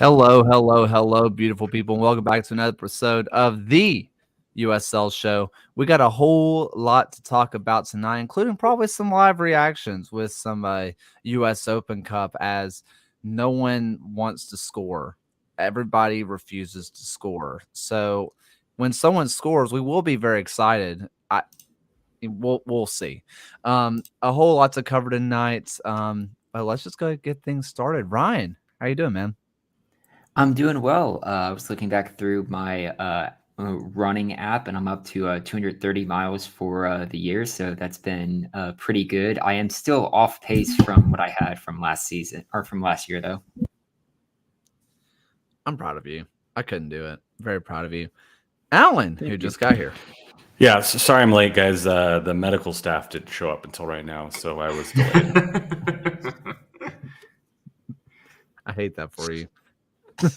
Hello, hello, hello, beautiful people, and welcome back to another episode of the USL show. We got a whole lot to talk about tonight, including probably some live reactions with some US Open Cup as no one wants to score. Everybody refuses to score. So when someone scores, we will be very excited. We'll see. A whole lot to cover tonight. But let's just go get things started. Ryan, how you doing, man? I'm doing well. I was looking back through my running app, and I'm up to 230 miles for the year, so that's been pretty good. I am still off pace from what I had from last season or from last year, though. I'm proud of you. I couldn't do it. Very proud of you. Alan, who just got here. Yeah, sorry I'm late, guys. The medical staff didn't show up until right now, so I was delayed. I hate that for you. How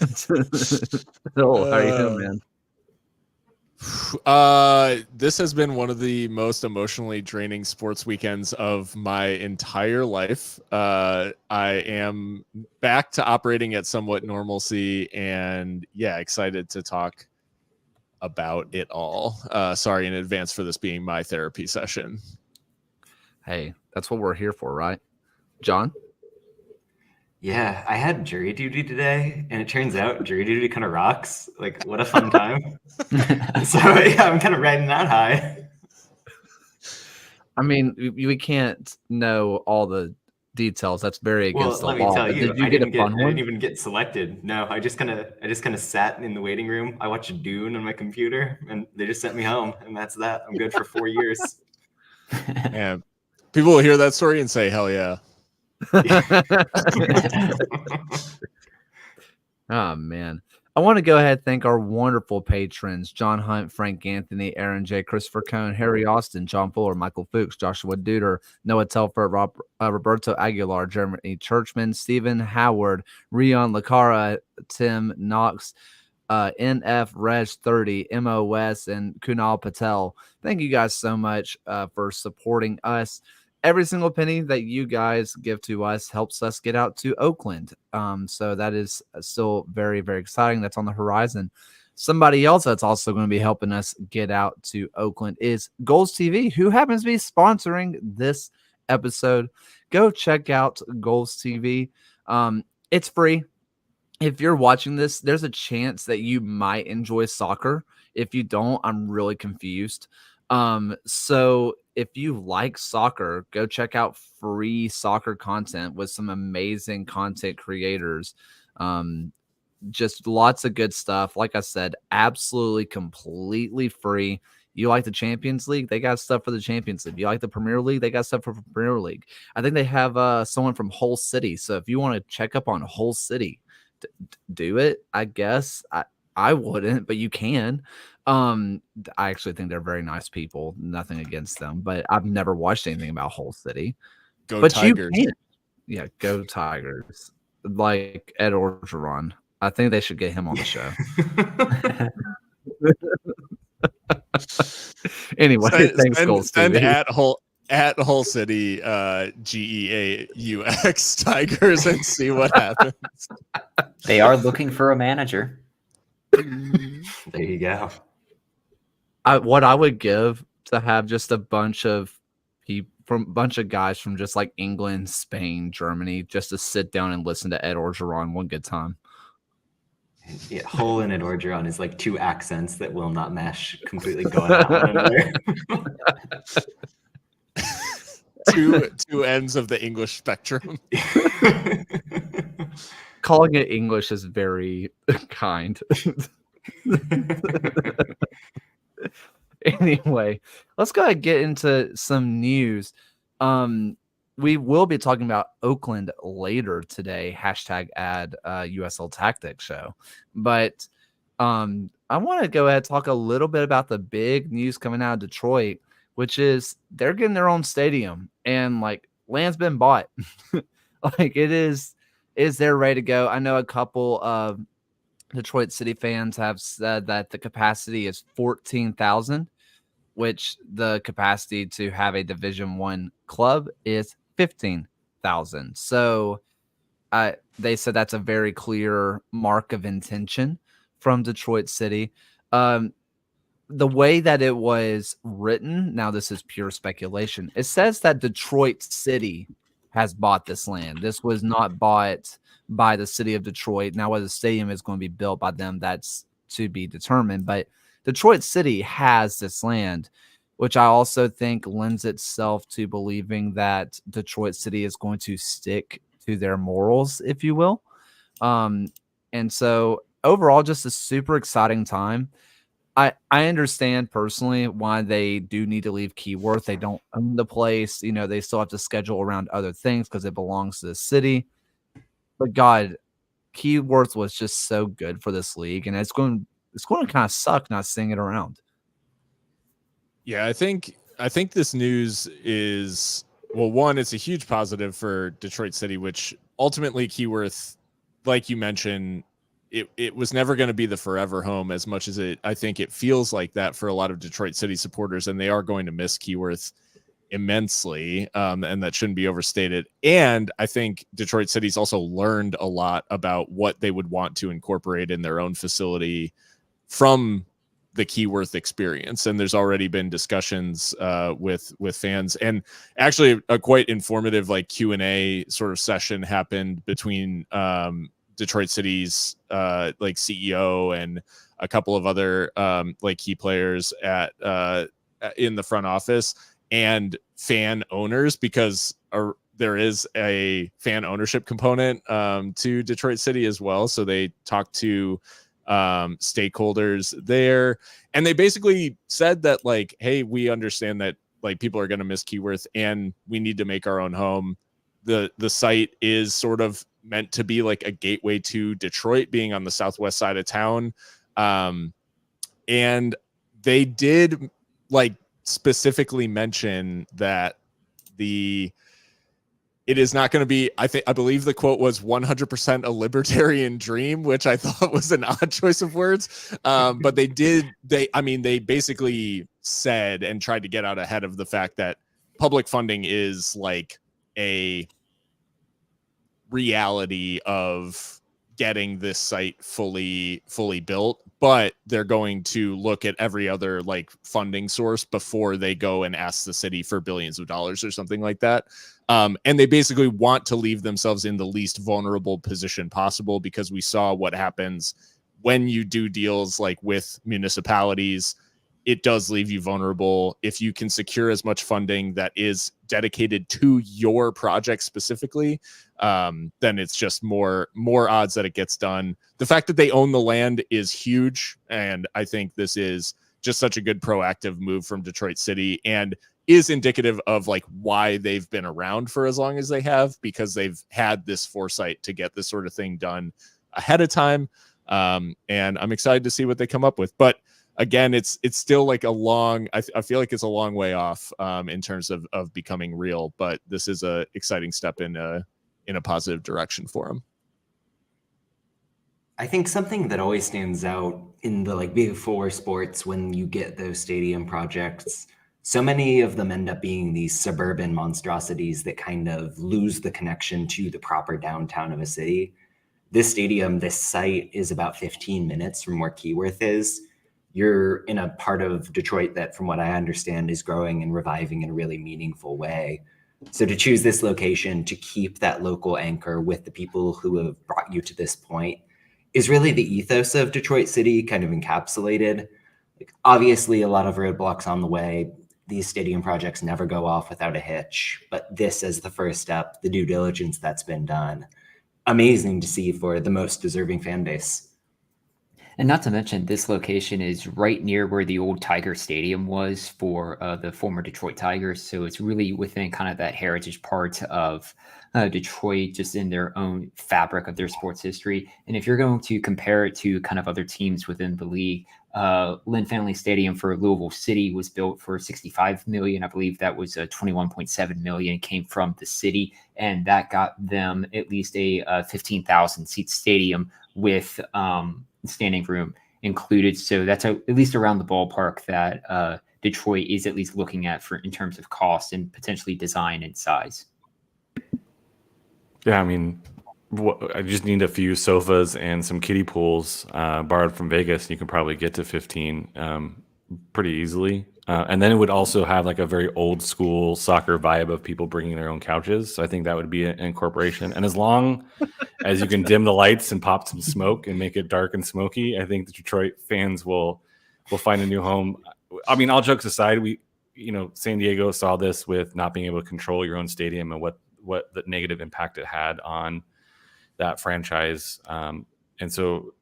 are you doing, man? This has been one of the most emotionally draining sports weekends of my entire life. I am back to operating at somewhat normalcy, and excited to talk about it all. Sorry in advance for this being my therapy session. Hey, that's what we're here for, right? John? Yeah, I had jury duty today, and it turns out jury duty kind of rocks. Like, what a fun time. So, I'm kind of riding that high. I mean, we can't know all the details. That's very against the law. Let me tell you, I didn't even get selected. No, I just kind of sat in the waiting room. I watched Dune on my computer, and they just sent me home, and that's that. I'm good for 4 years. Yeah, people will hear that story and say, "Hell yeah." Oh man, I want to go ahead and thank our wonderful patrons: John Hunt, Frank Anthony, Aaron J, Christopher Cohn, Harry Austin, John Fuller, Michael Fuchs, Joshua Duder, Noah Telford, Roberto Aguilar, Jeremy Churchman, Stephen Howard, Rion Lacara, Tim Knox, NF Reg 30, MOS, and Kunal Patel. Thank you guys so much for supporting us. Every single penny that you guys give to us helps us get out to Oakland. So that is still very, very exciting. That's on the horizon. Somebody else that's also going to be helping us get out to Oakland is Goals TV, who happens to be sponsoring this episode. Go check out Goals TV. It's free. If you're watching this, there's a chance that you might enjoy soccer. If you don't, I'm really confused. So if you like soccer, go check out free soccer content with some amazing content creators. Just lots of good stuff. Like I said, absolutely completely free. You like the Champions League? They got stuff for the Champions League. You like the Premier League? They got stuff for Premier League. I think they have someone from Hull City. So if you want to check up on Hull City, do it. I guess I wouldn't, but you can. I actually think they're very nice people. Nothing against them, but I've never watched anything about Hull City. Go Tigers. Yeah, go Tigers. Like Ed Orgeron. I think they should get him on the show. Anyway, thanks, Goals TV. At Hull City, GEAUX Tigers and see what happens. They are looking for a manager. There you go. What I would give to have just a bunch of guys from just like England, Spain, Germany, just to sit down and listen to Ed Orgeron one good time. Yeah, Hull and Ed Orgeron is like two accents that will not mesh completely going at one another. two ends of the English spectrum. Calling it English is very kind. Anyway, let's go ahead and get into some news. We will be talking about Oakland later today. #add USL Tactics show. But I want to go ahead and talk a little bit about the big news coming out of Detroit, which is they're getting their own stadium and like land's been bought. Like it is they're ready to go. I know a couple of Detroit City fans have said that the capacity is 14,000, which the capacity to have a Division I club is 15,000. So they said that's a very clear mark of intention from Detroit City. The way that it was written, now this is pure speculation. It says that Detroit City has bought this land. This was not bought by the city of Detroit. Now, whether the stadium is going to be built by them, that's to be determined. But Detroit City has this land, which I also think lends itself to believing that Detroit City is going to stick to their morals, if you will. And so overall, just a super exciting time. I understand personally why they do need to leave Keyworth. They don't own the place. You know, they still have to schedule around other things because it belongs to the city. But God, Keyworth was just so good for this league, and it's going to kind of suck not seeing it around. Yeah, I think this news is, well, one, it's a huge positive for Detroit City, which ultimately Keyworth, like you mentioned, it was never going to be the forever home as much as I think it feels like that for a lot of Detroit City supporters, and they are going to miss Keyworth immensely, and that shouldn't be overstated. And I think Detroit City's also learned a lot about what they would want to incorporate in their own facility from the Keyworth experience, and there's already been discussions with fans, and actually a quite informative like Q&A sort of session happened between Detroit City's like CEO and a couple of other like key players at in the front office and fan owners, because there is a fan ownership component to Detroit City as well. So they talked to stakeholders there, and they basically said that like, hey, we understand that like people are going to miss Keyworth and we need to make our own home. The site is sort of meant to be like a gateway to Detroit, being on the southwest side of town. And they did like specifically mention that it is not going to be, I believe the quote was 100% a libertarian dream, which I thought was an odd choice of words. But they basically said and tried to get out ahead of the fact that public funding is like a reality of getting this site fully built, but they're going to look at every other like funding source before they go and ask the city for billions of dollars or something like that. And they basically want to leave themselves in the least vulnerable position possible, because we saw what happens when you do deals like with municipalities. It does leave you vulnerable. If you can secure as much funding that is dedicated to your project specifically, then it's just more odds that it gets done. The fact that they own the land is huge, and I think this is just such a good proactive move from Detroit City, and is indicative of like why they've been around for as long as they have, because they've had this foresight to get this sort of thing done ahead of time. And I'm excited to see what they come up with. But again, it's still like I feel like it's a long way off in terms of becoming real, but this is a exciting step in a positive direction for them. I think something that always stands out in the like big four sports when you get those stadium projects, so many of them end up being these suburban monstrosities that kind of lose the connection to the proper downtown of a city. This stadium, this site is about 15 minutes from where Keyworth is. You're in a part of Detroit that, from what I understand, is growing and reviving in a really meaningful way. So to choose this location to keep that local anchor with the people who have brought you to this point is really the ethos of Detroit City kind of encapsulated. Like, obviously, a lot of roadblocks on the way. These stadium projects never go off without a hitch, but this is the first step, the due diligence that's been done. Amazing to see for the most deserving fan base. And not to mention, this location is right near where the old Tiger Stadium was for the former Detroit Tigers. So it's really within kind of that heritage part of Detroit, just in their own fabric of their sports history. And if you're going to compare it to kind of other teams within the league, Lynn Family Stadium for Louisville City was built for $65 million. I believe that was $21.7 million came from the city, and that got them at least a 15,000 seat stadium with standing room included. So that's at least around the ballpark that Detroit is at least looking at for in terms of cost and potentially design and size. Yeah, I mean, I just need a few sofas and some kiddie pools borrowed from Vegas. You can probably get to 15 pretty easily. And then it would also have like a very old school soccer vibe of people bringing their own couches. So I think that would be an incorporation. And as long as you can dim the lights and pop some smoke and make it dark and smoky, I think the Detroit fans will find a new home. I mean, all jokes aside, San Diego saw this with not being able to control your own stadium and what the negative impact it had on that franchise. And so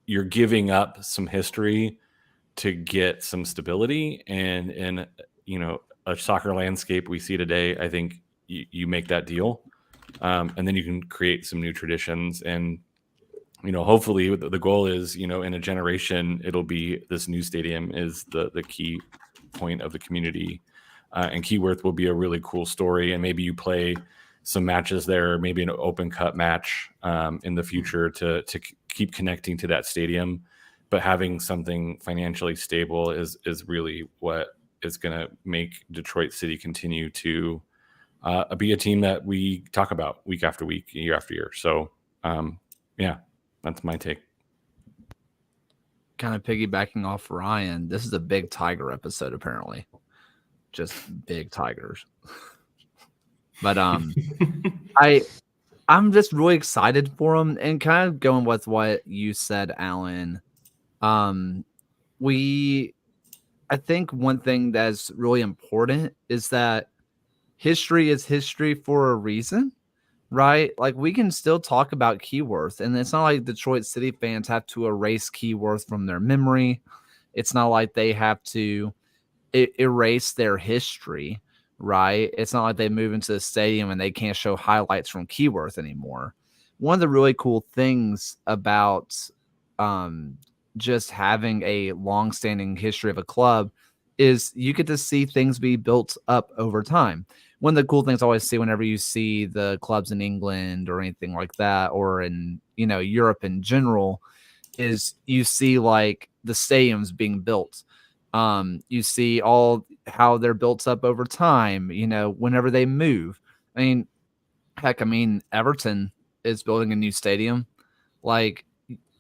you're giving up some history to get some stability, and in a soccer landscape we see today, I think you make that deal, and then you can create some new traditions. And hopefully the goal is in a generation it'll be this new stadium is the key point of the community, and Keyworth will be a really cool story, and maybe you play some matches there, maybe an open cut match in the future to keep connecting to that stadium. But having something financially stable is really what is going to make Detroit City continue to be a team that we talk about week after week, year after year. So, yeah, that's my take. Kind of piggybacking off Ryan, this is a big Tiger episode, apparently. Just big Tigers. But I'm just really excited for them, and kind of going with what you said, Alan. I think one thing that's really important is that history is history for a reason, right? Like, we can still talk about Keyworth, and it's not like Detroit City fans have to erase Keyworth from their memory. It's not like they have to erase their history, right? It's not like they move into the stadium and they can't show highlights from Keyworth anymore. One of the really cool things about just having a long-standing history of a club is you get to see things be built up over time. One of the cool things I always see whenever you see the clubs in England or anything like that, or in Europe in general, is you see like the stadiums being built. You see all how they're built up over time, whenever they move. Heck, Everton is building a new stadium. Like,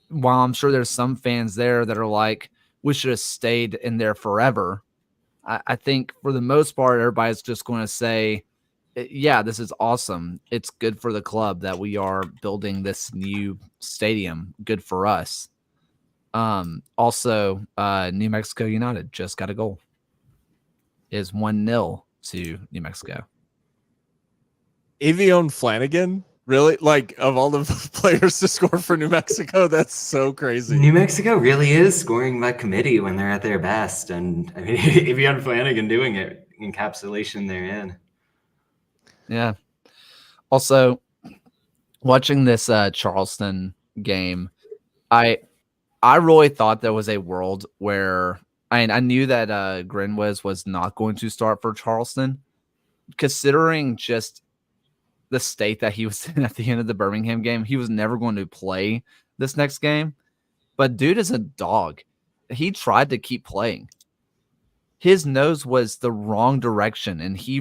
while I'm sure there's some fans there that are like, we should have stayed in there forever, I think for the most part, everybody's just going to say, yeah, this is awesome. It's good for the club that we are building this new stadium. Good for us. Also, New Mexico United just got a goal. Is 1-0 to New Mexico. Avion Flanagan, really? Like, of all the players to score for New Mexico, that's so crazy. New Mexico really is scoring by committee when they're at their best, and Avion Flanagan doing it, encapsulation therein. Yeah. Also, watching this Charleston game, I really thought there was a world where I knew that Grinwiz was not going to start for Charleston, considering just the state that he was in at the end of the Birmingham game. He was never going to play this next game. But dude is a dog. He tried to keep playing. His nose was the wrong direction, and he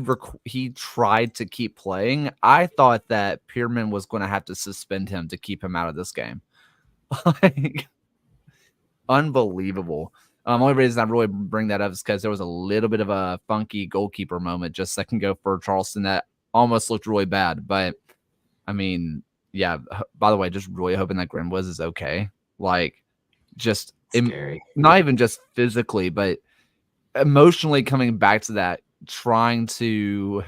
tried to keep playing. I thought that Pierman was going to have to suspend him to keep him out of this game. Like, unbelievable. Only reason I really bring that up is because there was a little bit of a funky goalkeeper moment just a second ago for Charleston that almost looked really bad. But, yeah, by the way, just really hoping that Grinwiz is okay. Like, just not even just physically, but emotionally coming back to that, trying to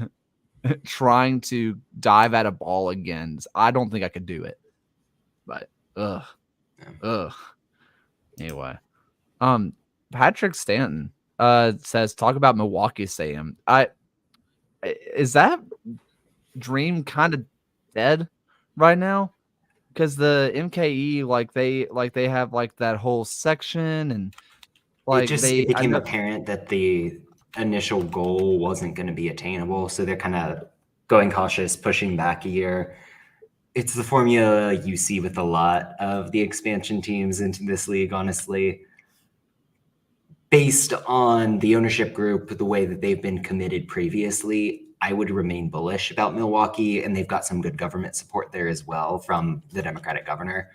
dive at a ball again. I don't think I could do it. But anyway, Patrick Stanton says, talk about Milwaukee Stadium. Is that dream kind of dead right now? Because the MKE, they have like that whole section, and like it became apparent that the initial goal wasn't going to be attainable, so they're kind of going cautious, pushing back a year. It's the formula you see with a lot of the expansion teams into this league, honestly. Based on the ownership group, the way that they've been committed previously, I would remain bullish about Milwaukee, and they've got some good government support there as well from the Democratic governor.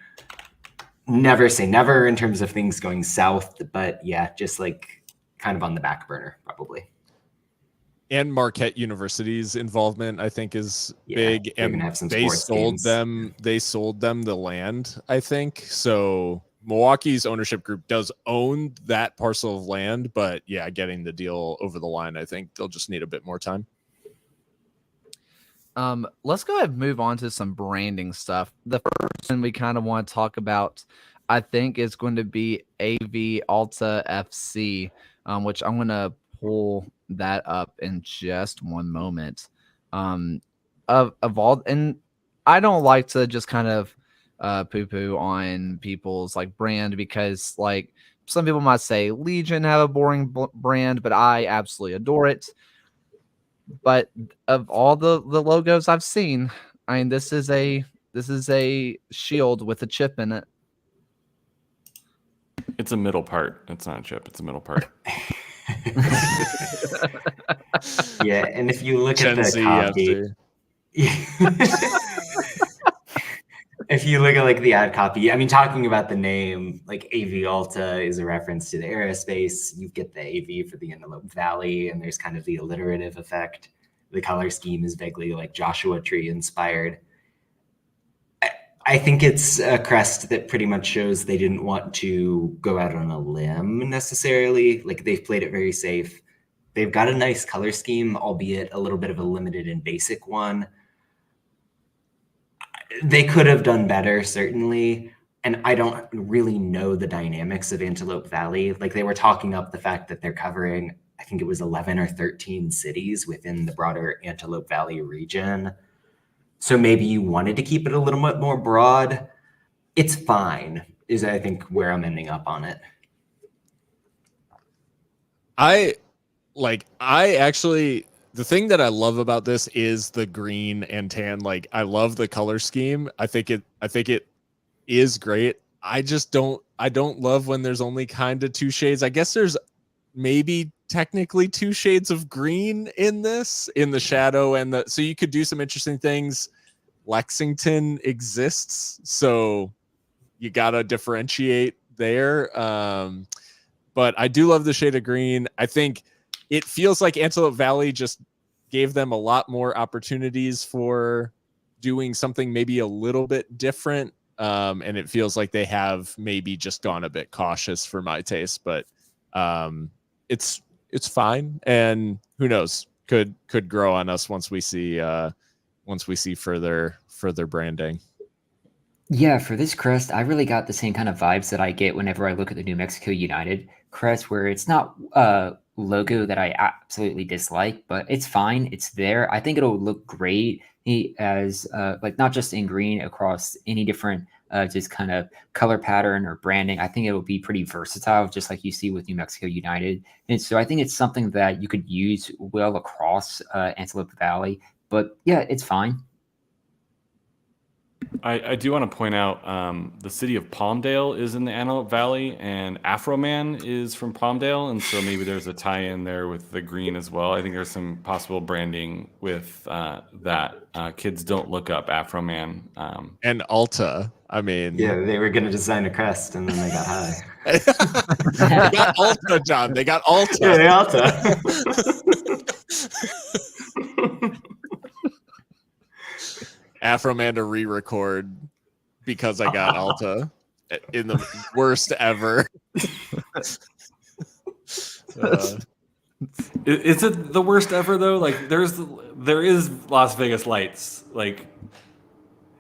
Never say never in terms of things going south, but yeah, just like kind of on the back burner probably. And Marquette University's involvement, I think, is big. They're And gonna have some they sports sold games. them. They sold them the land, I think. So Milwaukee's ownership group does own that parcel of land, but yeah, getting the deal over the line, I think they'll just need a bit more time. Let's go ahead and move on to some branding stuff. The first one we kind of want to talk about, I think, is going to be AV Alta FC, which I'm going to pull that up in just one moment. Of all, and I don't like to just kind of poo-poo on people's like brand, because like some people might say Legion have a boring brand, but I absolutely adore it. But of all the logos I've seen, I mean, this is a shield with a chip in it. It's a middle part. It's not a chip. It's a middle part. Yeah, and if you look Gen at Z the copy, if you look at like the ad copy, I mean, talking about the name, like AV Alta is a reference to the aerospace. You get the AV for the Antelope Valley, and there's kind of the alliterative effect. The color scheme is vaguely like Joshua Tree inspired. I think it's a crest that pretty much shows they didn't want to go out on a limb necessarily. Like they've played it very safe. They've got a nice color scheme, albeit a little bit of a limited and basic one. They could have done better, certainly. And I don't really know the dynamics of Antelope Valley. Like they were talking up the fact that they're covering, I think it was 11 or 13 cities within the broader Antelope Valley region. So maybe you wanted to keep it a little bit more broad. It's fine, is I think where I'm ending up on it. I actually, the thing that I love about this is the green and tan. Like I love the color scheme. I think it is great. I don't love when there's only kind of two shades. I guess there's maybe technically two shades of green in this, in the shadow, and so you could do some interesting things. Lexington exists, so you gotta differentiate there. But I do love the shade of green. I think it feels like Antelope Valley just gave them a lot more opportunities for doing something maybe a little bit different. And it feels like they have maybe just gone a bit cautious for my taste, but it's fine. And who knows, could grow on us once we see further branding. Yeah, for this crest, I really got the same kind of vibes that I get whenever I look at the New Mexico United crest, where it's not a logo that I absolutely dislike, but it's fine. It's there. I think it'll look great as like not just in green, across any different just kind of color pattern or branding. I think it'll be pretty versatile, just like you see with New Mexico United. And so I think it's something that you could use well across Antelope Valley. But yeah, it's fine. I do want to point out the city of Palmdale is in the Antelope Valley, and Afroman is from Palmdale, and so maybe there's a tie-in there with the green as well. I think there's some possible branding with that. Kids don't look up Afroman. And Alta, I mean... Yeah, they were going to design a crest, and then they got high. They got Alta, John. They got Alta. Yeah, they Alta. Afroman to re-record because I got Alta in the worst ever. Is it the worst ever though? Like there is Las Vegas Lights. Like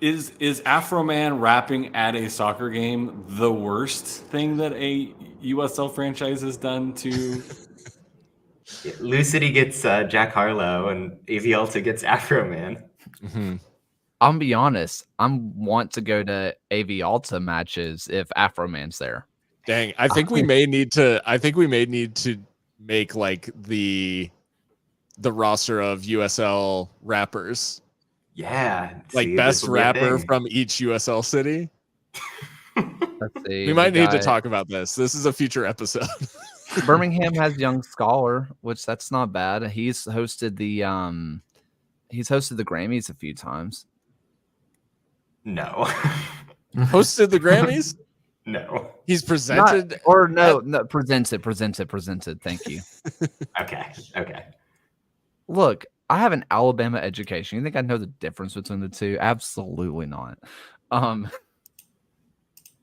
is Afroman rapping at a soccer game the worst thing that a USL franchise has done to? Lou City gets Jack Harlow, and AV Alta gets Afroman. Mm-hmm. I'll be honest, I want to go to AV Alta matches if Afroman's there. Dang, I think we may need to make like the roster of USL rappers. Yeah. Like best rapper from each USL city. Let's see. We might need to talk about this. This is a future episode. Birmingham has Young Scholar, which that's not bad. He's hosted the He's hosted the Grammys a few times. No. Hosted the Grammys? No. He's presented presented. Thank you. Okay. Look, I have an Alabama education. You think I know the difference between the two? Absolutely not.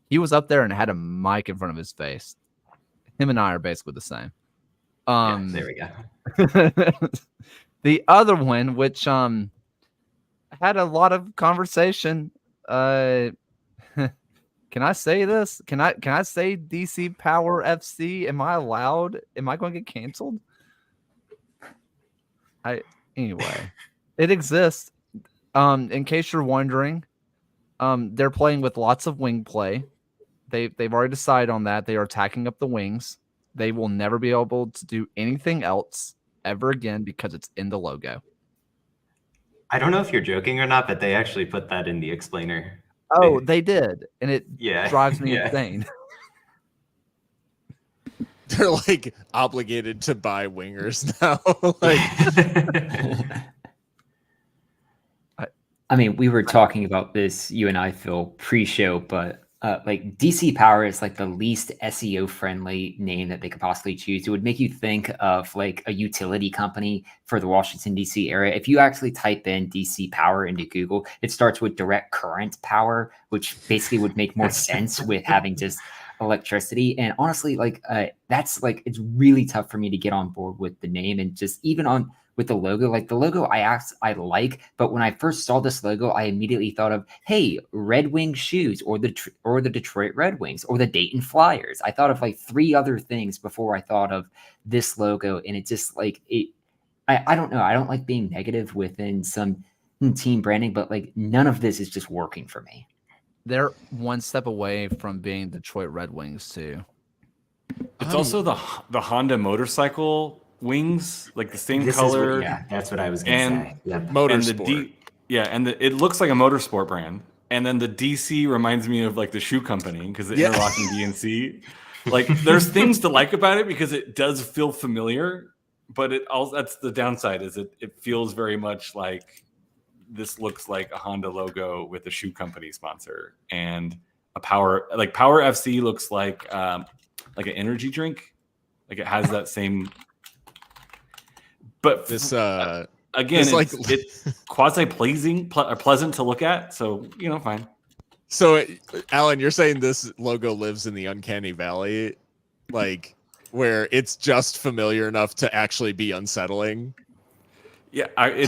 He was up there and had a mic in front of his face. Him and I are basically the same. There we go. The other one, which had a lot of conversation. Can I say this? Can I say DC Power FC? Am I allowed? Am I going to get canceled? Anyway, it exists. In case you're wondering, they're playing with lots of wing play. They've already decided on that. They are attacking up the wings. They will never be able to do anything else ever again because it's in the logo. I don't know if you're joking or not, but they actually put that in the explainer. Oh, they did, and it Yeah. drives me insane. They're like obligated to buy wingers now. Like, I mean, we were talking about this, you and I, Phil, pre-show, but like DC Power is like the least SEO friendly name that they could possibly choose. It would make you think of like a utility company for the Washington DC area. If you actually type in DC Power into Google, it starts with direct current power, which basically would make more sense with having just electricity. And honestly, like that's like, it's really tough for me to get on board with the name, and just even on with the logo. Like the logo I like, but when I first saw this logo, I immediately thought of, hey, Red Wing shoes, or the Detroit Red Wings, or the Dayton Flyers. I thought of like 3 other things before I thought of this logo, and it just like it. I don't know. I don't like being negative within some team branding, but like none of this is just working for me. They're one step away from being Detroit Red Wings too. It's also the Honda motorcycle wings, like the same color. That's what I was going to say. Yep. Motorsport. And it looks like a motorsport brand. And then the DC reminds me of like the shoe company because the interlocking D and C. Like there's things to like about it because it does feel familiar, but it also, that's the downside, is it feels very much like this looks like a Honda logo with a shoe company sponsor, and a Power FC looks like an energy drink. Like it has that same. But this again, it's quasi pleasant to look at. So fine. So, Alan, you're saying this logo lives in the uncanny valley, like where it's just familiar enough to actually be unsettling. Yeah, I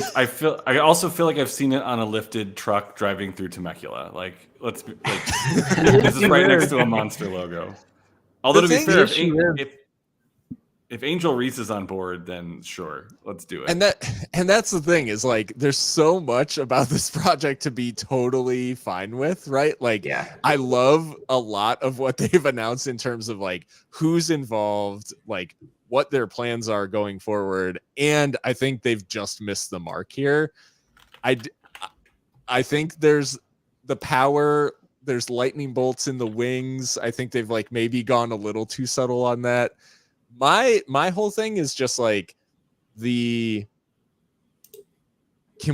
also feel like I've seen it on a lifted truck driving through Temecula. Like, this is right next to a Monster logo. Although to be fair, if Angel Reese is on board, then sure, let's do it. And that's the thing, is like there's so much about this project to be totally fine with, right? Like, I love a lot of what they've announced in terms of like who's involved, like what their plans are going forward, and I think they've just missed the mark here. I think there's the power, there's lightning bolts in the wings. I think they've like maybe gone a little too subtle on that. My whole thing is just like can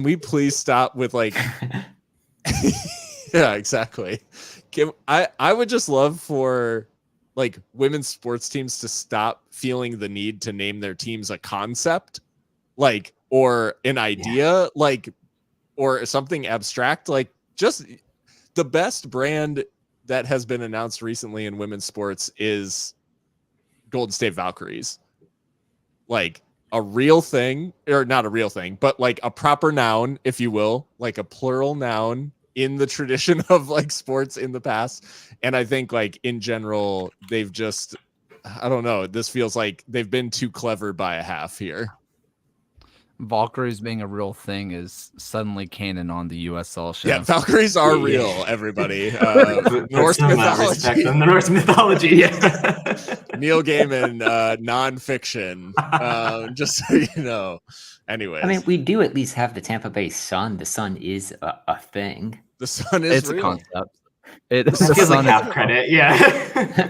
we please stop with like yeah, exactly. I would just love for like women's sports teams to stop feeling the need to name their teams a concept, like, or an idea, like, or something abstract. Like, just the best brand that has been announced recently in women's sports is Golden State Valkyries. Like a real thing, or not a real thing, but like a proper noun, if you will, like a plural noun in the tradition of like sports in the past. And I think like in general, they've just, I don't know, this feels like they've been too clever by a half here. Valkyries being a real thing is suddenly canon on the USL show. Yeah, Valkyries are real, everybody. Norse mythology. The Norse mythology. Yeah. Neil Gaiman, nonfiction. Just so you know. Anyways, I mean, we do at least have the Tampa Bay Sun. The Sun is a thing. The Sun is a real. concept. The Sun is half credit. Yeah.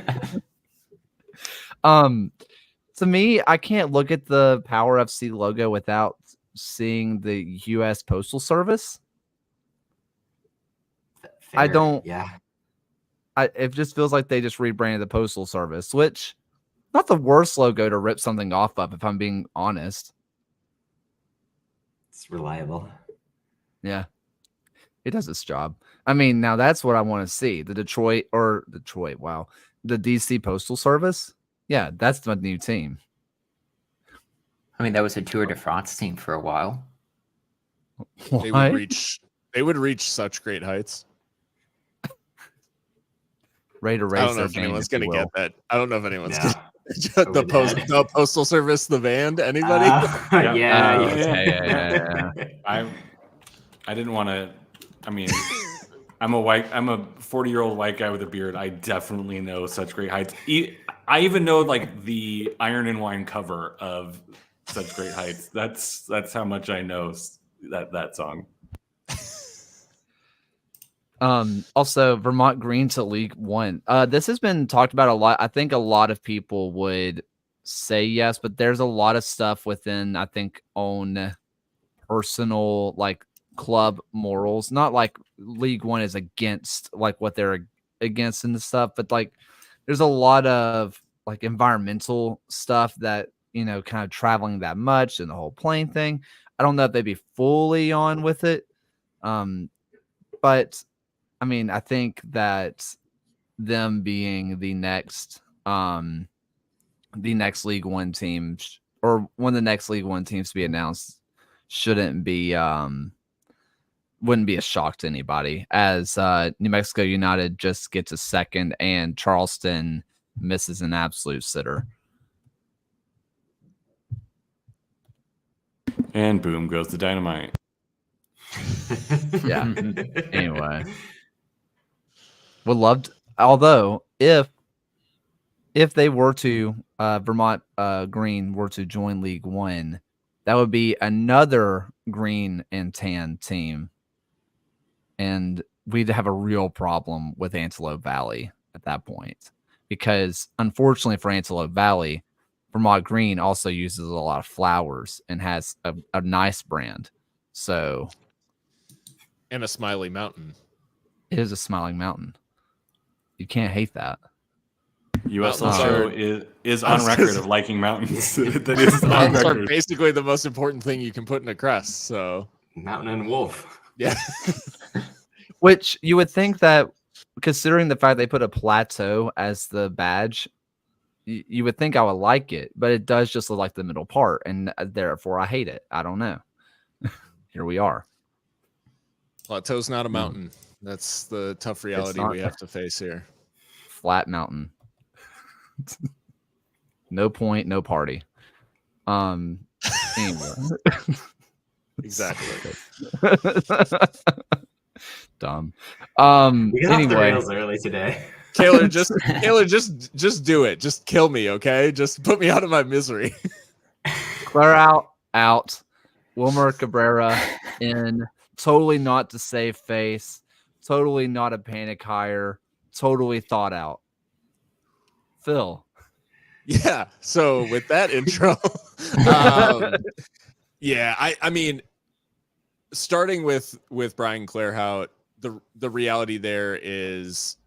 To me, I can't look at the Power FC logo without seeing the U.S. Postal Service. I Fair, don't. Yeah. It just feels like they just rebranded the Postal Service, which not the worst logo to rip something off of, if I'm being honest. It's reliable. Yeah, it does its job. I mean, now that's what I want to see. The Detroit, wow. The DC Postal Service. Yeah, that's my new team. I mean, that was a Tour de France team for a while. They would reach such great heights. Ready to I raise don't know their if game, anyone's if you going to will. get that. I don't know if anyone's No. going to the Postal Service, the band. Anybody? Yeah. I didn't want to. I mean, I'm a 40-year-old white guy with a beard. I definitely know Such Great Heights. I even know like the Iron and Wine cover of Such Great Heights. That's how much I know that song. Also, Vermont Green to League One. This has been talked about a lot. I think a lot of people would say yes, but there's a lot of stuff within, I think, own personal like club morals. Not like League One is against like what they're against and stuff, but like there's a lot of like environmental stuff that, you know, kind of traveling that much and the whole plane thing. I don't know if they'd be fully on with it. But I mean, I think that them being the next League One team, or one of the next League One teams to be announced, wouldn't be a shock to anybody, as New Mexico United just gets a second and Charleston misses an absolute sitter. And boom goes the dynamite. Yeah. Anyway, would love to, although if they were to Vermont Green were to join League One, that would be another green and tan team, and we'd have a real problem with Antelope Valley at that point, because unfortunately for Antelope Valley, Vermont Green also uses a lot of flowers and has a nice brand. So, And a smiley mountain. it is a smiling mountain. You can't hate that. USOC is on record of liking mountains. That is on Mountains are record. basically the most important thing you can put in a crest. So Mountain and wolf. yeah. Which you would think that, considering the fact they put a plateau as the badge, you would think I would like it, but it does just look like the middle part, and therefore I hate it. I don't know. Here we are. Plateau's not a mountain. That's the tough reality we have to face here. Flat mountain. No point, no party. Anyway. Exactly. Dumb. We got off the Anyway, rails early today. Taylor, just do it. Just kill me, okay? Just put me out of my misery. Claire out. Wilmer Cabrera in. Totally not to save face. Totally not a panic hire. Totally thought out. Phil. Yeah. So with that intro, yeah, I mean, starting with Brian Clairhout, the reality there is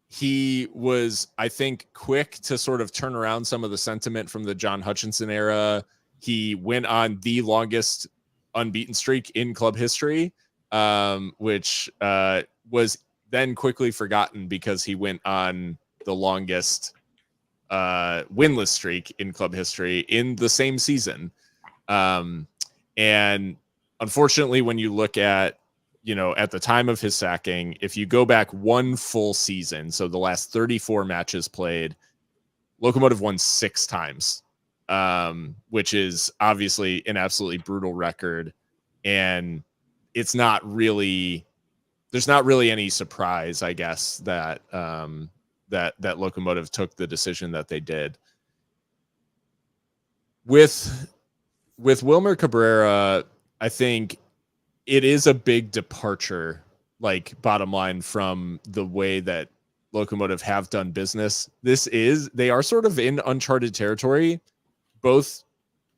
he was, I think, quick to sort of turn around some of the sentiment from the John Hutchinson era. He went on the longest unbeaten streak in club history, which was then quickly forgotten because he went on the longest winless streak in club history in the same season. And unfortunately, when you look at, at the time of his sacking, if you go back one full season, so the last 34 matches played, Locomotive won 6 times, which is obviously an absolutely brutal record. And it's not really, there's not really any surprise, I guess, that that Locomotive took the decision that they did. With Wilmer Cabrera, I think it is a big departure, like, bottom line, from the way that Locomotive have done business. They are sort of in uncharted territory, both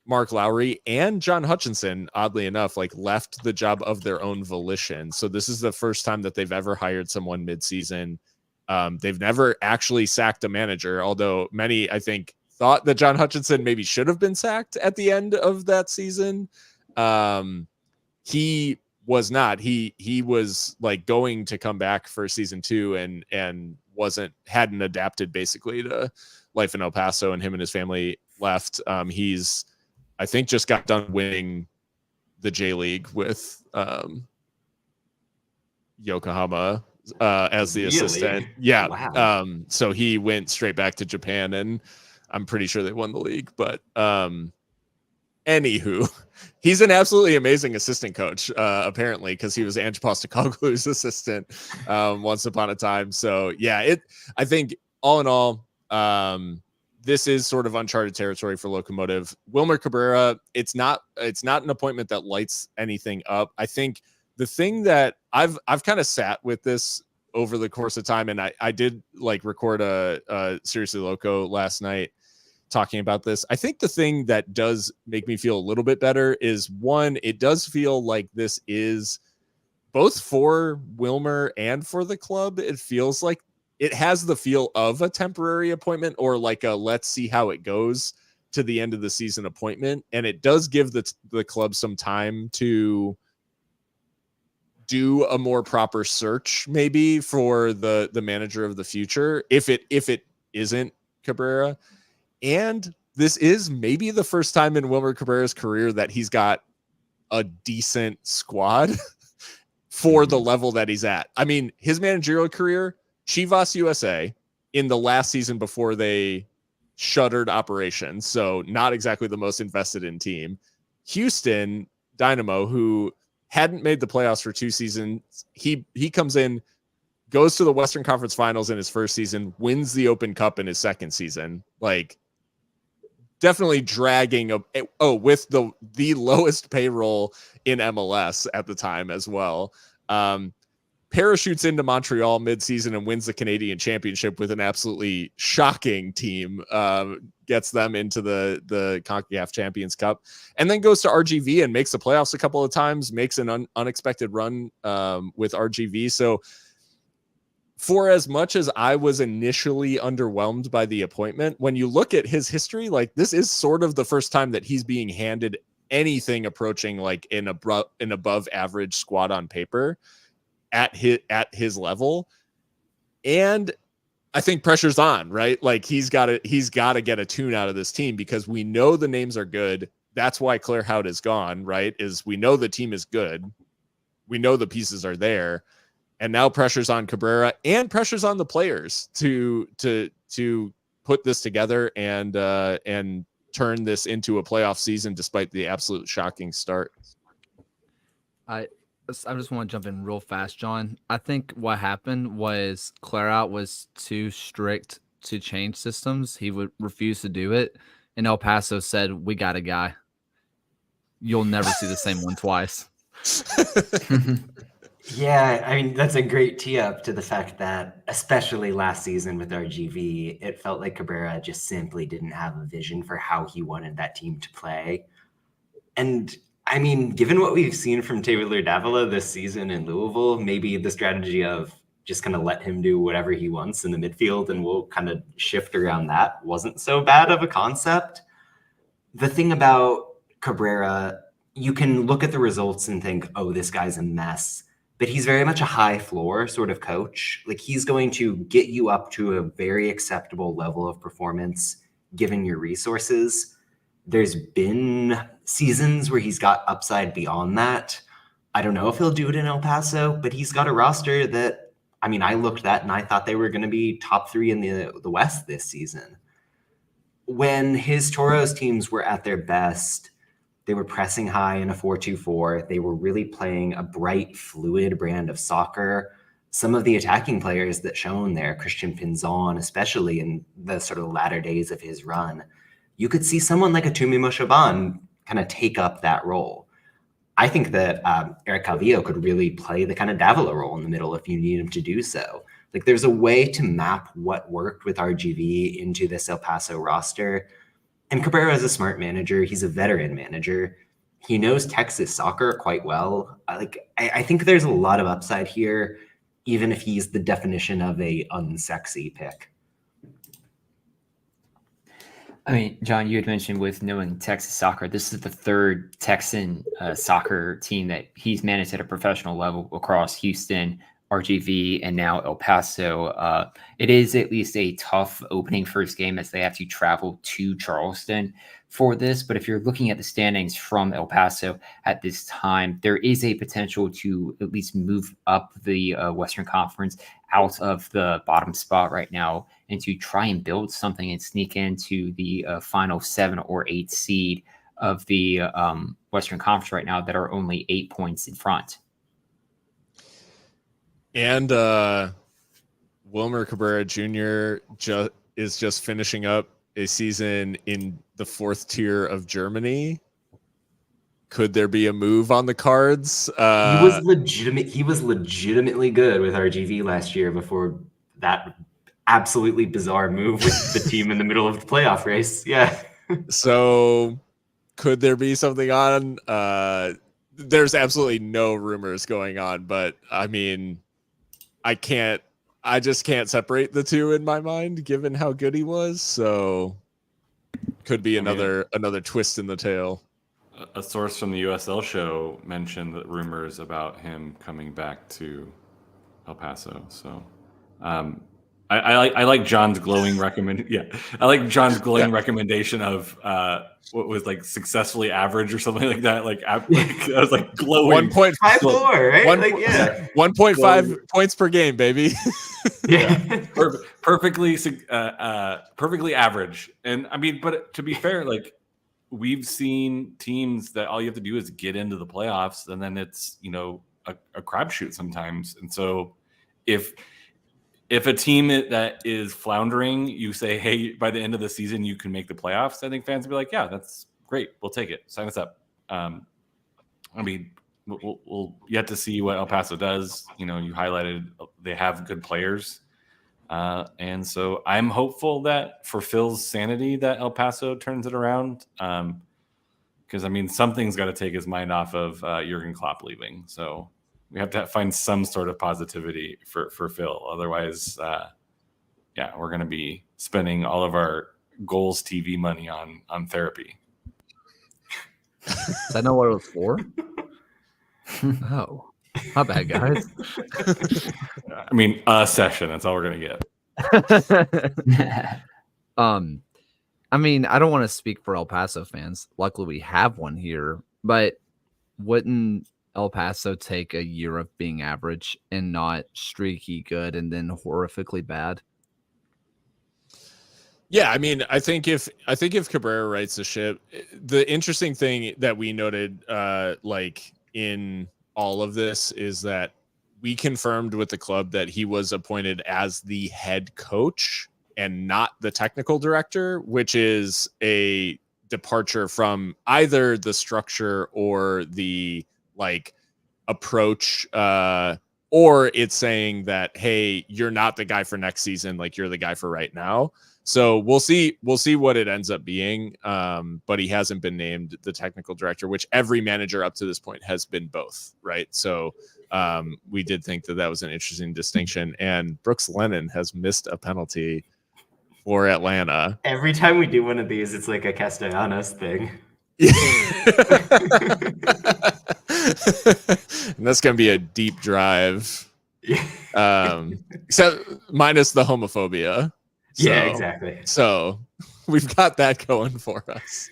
Mark Lowry and John Hutchinson, oddly enough, like left the job of their own volition. So this is the first time that they've ever hired someone midseason. They've never actually sacked a manager, although many, I think, thought that John Hutchinson maybe should have been sacked at the end of that season. He was not. He was like going to come back for season 2 and hadn't adapted basically to life in El Paso, and him and his family left. He's, I think, just got done winning the J League with Yokohama as the assistant. Yeah. Wow. So he went straight back to Japan, and I'm pretty sure they won the league. But anywho, he's an absolutely amazing assistant coach, apparently, because he was Ange Postecoglou's assistant once upon a time. So yeah, I think all in all, this is sort of uncharted territory for Locomotive. Wilmer Cabrera, it's not an appointment that lights anything up. I think the thing that I've kind of sat with this over the course of time, and I did like record a Seriously Loco last night talking about this. I think the thing that does make me feel a little bit better is, one, it does feel like this is both for Wilmer and for the club. It feels like it has the feel of a temporary appointment, or like a let's see how it goes to the end of the season appointment. And it does give the club some time to do a more proper search maybe for the manager of the future, if it isn't Cabrera. And this is maybe the first time in Wilmer Cabrera's career that he's got a decent squad for the level that he's at. I mean, his managerial career, Chivas USA, in the last season before they shuttered operations, so not exactly the most invested in team. Houston Dynamo, who hadn't made the playoffs for 2 seasons, he comes in, goes to the Western Conference Finals in his first season, wins the Open Cup in his second season. Like, definitely dragging with the lowest payroll in MLS at the time as well. Parachutes into Montreal midseason and wins the Canadian Championship with an absolutely shocking team. Gets them into the CONCACAF Champions Cup, and then goes to RGV and makes the playoffs a couple of times, makes an unexpected run with RGV. So for as much as I was initially underwhelmed by the appointment, when you look at his history, like, this is sort of the first time that he's being handed anything approaching like an above average squad on paper at his level. And I think pressure's on, right? Like, he's got to get a tune out of this team, because we know the names are good. That's why Claire Hout is gone, right? Is we know the team is good. We know the pieces are there. And now pressure's on Cabrera, and pressure's on the players to put this together and turn this into a playoff season, despite the absolute shocking start. I just want to jump in real fast, John. I think what happened was Claire was too strict to change systems. He would refuse to do it. And El Paso said, "We got a guy. You'll never see the same one twice." Yeah, I mean, that's a great tee up to the fact that, especially last season with RGV, it felt like Cabrera just simply didn't have a vision for how he wanted that team to play. And I mean, given what we've seen from Taylor Davila this season in Louisville, maybe the strategy of just kind of let him do whatever he wants in the midfield and we'll kind of shift around that wasn't so bad of a concept. The thing about Cabrera, you can look at the results and think, oh, this guy's a mess. But he's very much a high floor sort of coach. Like, he's going to get you up to a very acceptable level of performance given your resources. There's been seasons where he's got upside beyond that. I don't know if he'll do it in El Paso, but he's got a roster that, I mean, I looked at and I thought they were going to be top 3 in the West this season. When his Toros teams were at their best, they were pressing high in a 4-2-4. They were really playing a bright, fluid brand of soccer. Some of the attacking players that shone there, Christian Pinzon, especially in the sort of latter days of his run, you could see someone like a Tumimo Shaban kind of take up that role. I think that Eric Calvillo could really play the kind of Davila role in the middle if you need him to do so. Like, there's a way to map what worked with RGV into this El Paso roster. And Cabrera is a smart manager. He's a veteran manager. He knows Texas soccer quite well. I think there's a lot of upside here, even if he's the definition of a unsexy pick. I mean, John, you had mentioned with knowing Texas soccer, this is the third Texan soccer team that he's managed at a professional level across Houston, RGV, and now El Paso. It is at least a tough opening first game as they have to travel to Charleston for this. But if you're looking at the standings from El Paso at this time, there is a potential to at least move up the Western Conference out of the bottom spot right now and to try and build something and sneak into the final 7 or 8 seed of the Western Conference right now that are only 8 points in front. And Wilmer Cabrera Jr. is just finishing up a season in the 4th tier of Germany. Could there be a move on the cards? He was legitimately good with RGV last year before that absolutely bizarre move with the team in the middle of the playoff race. Yeah. So could there be something on? There's absolutely no rumors going on, but I mean, I just can't separate the two in my mind given how good he was. So could be another twist in the tale. A source from the USL show mentioned the rumors about him coming back to El Paso. So I like John's glowing recommendation of what was like successfully average or something like that. I was like glowing 1.54, right? 1.5 points per game, baby. Yeah. perfectly average. And I mean, but to be fair, we've seen teams that all you have to do is get into the playoffs, and then it's a crapshoot sometimes. And so if a team that is floundering, you say, hey, by the end of the season, you can make the playoffs, I think fans will be like, yeah, that's great. We'll take it. Sign us up. I mean, we'll yet to see what El Paso does. You highlighted they have good players. And so I'm hopeful that for Phil's sanity that El Paso turns it around. Because, I mean, something's got to take his mind off of Jurgen Klopp leaving. So we have to find some sort of positivity for Phil. Otherwise, we're going to be spending all of our goals TV money on therapy. Does that know what it was for? Oh, my bad, guys. I mean, a session. That's all we're going to get. I mean, I don't want to speak for El Paso fans. Luckily, we have one here. But wouldn't El Paso take a year of being average and not streaky good and then horrifically bad? Yeah, I mean, I think if Cabrera rights the ship, the interesting thing that we noted, in all of this, is that we confirmed with the club that he was appointed as the head coach and not the technical director, which is a departure from either the structure or the approach, or it's saying that, hey, you're not the guy for next season, you're the guy for right now. So we'll see what it ends up being. But he hasn't been named the technical director, which every manager up to this point has been both, right? So we did think that was an interesting distinction. And Brooks Lennon has missed a penalty for Atlanta. Every time we do one of these, it's like a Castellanos thing. And that's going to be a deep drive. Except minus the homophobia. So, yeah, exactly. So we've got that going for us.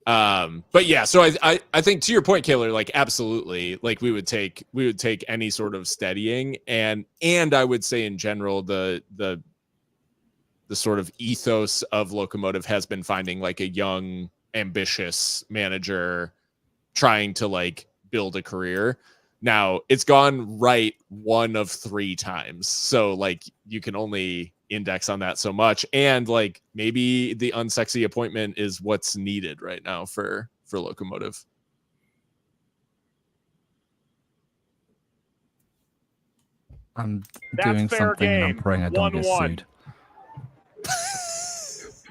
But yeah, so I think to your point, Kaylor, absolutely, we would take any sort of steadying, and I would say in general the sort of ethos of Locomotive has been finding a young, ambitious manager trying to build a career. Now it's gone right 1 of 3 times. So you can only index on that so much. And maybe the unsexy appointment is what's needed right now for Locomotive. I'm doing something and I'm praying I don't get sued.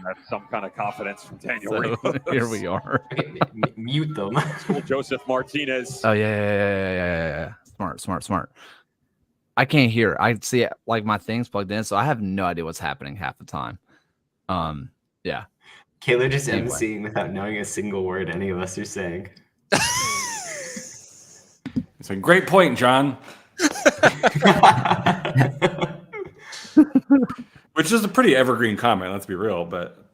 That's some kind of confidence from Daniel. So Rios. here we are. Okay, mute them. School Joseph Martinez. Oh yeah. Smart. I can't hear. I see it, like my thing's plugged in, so I have no idea what's happening half the time. Yeah. Kayla just Anyway. emceeing without knowing a single word any of us are saying. It's a great point, John. Which is a pretty evergreen comment, let's be real, but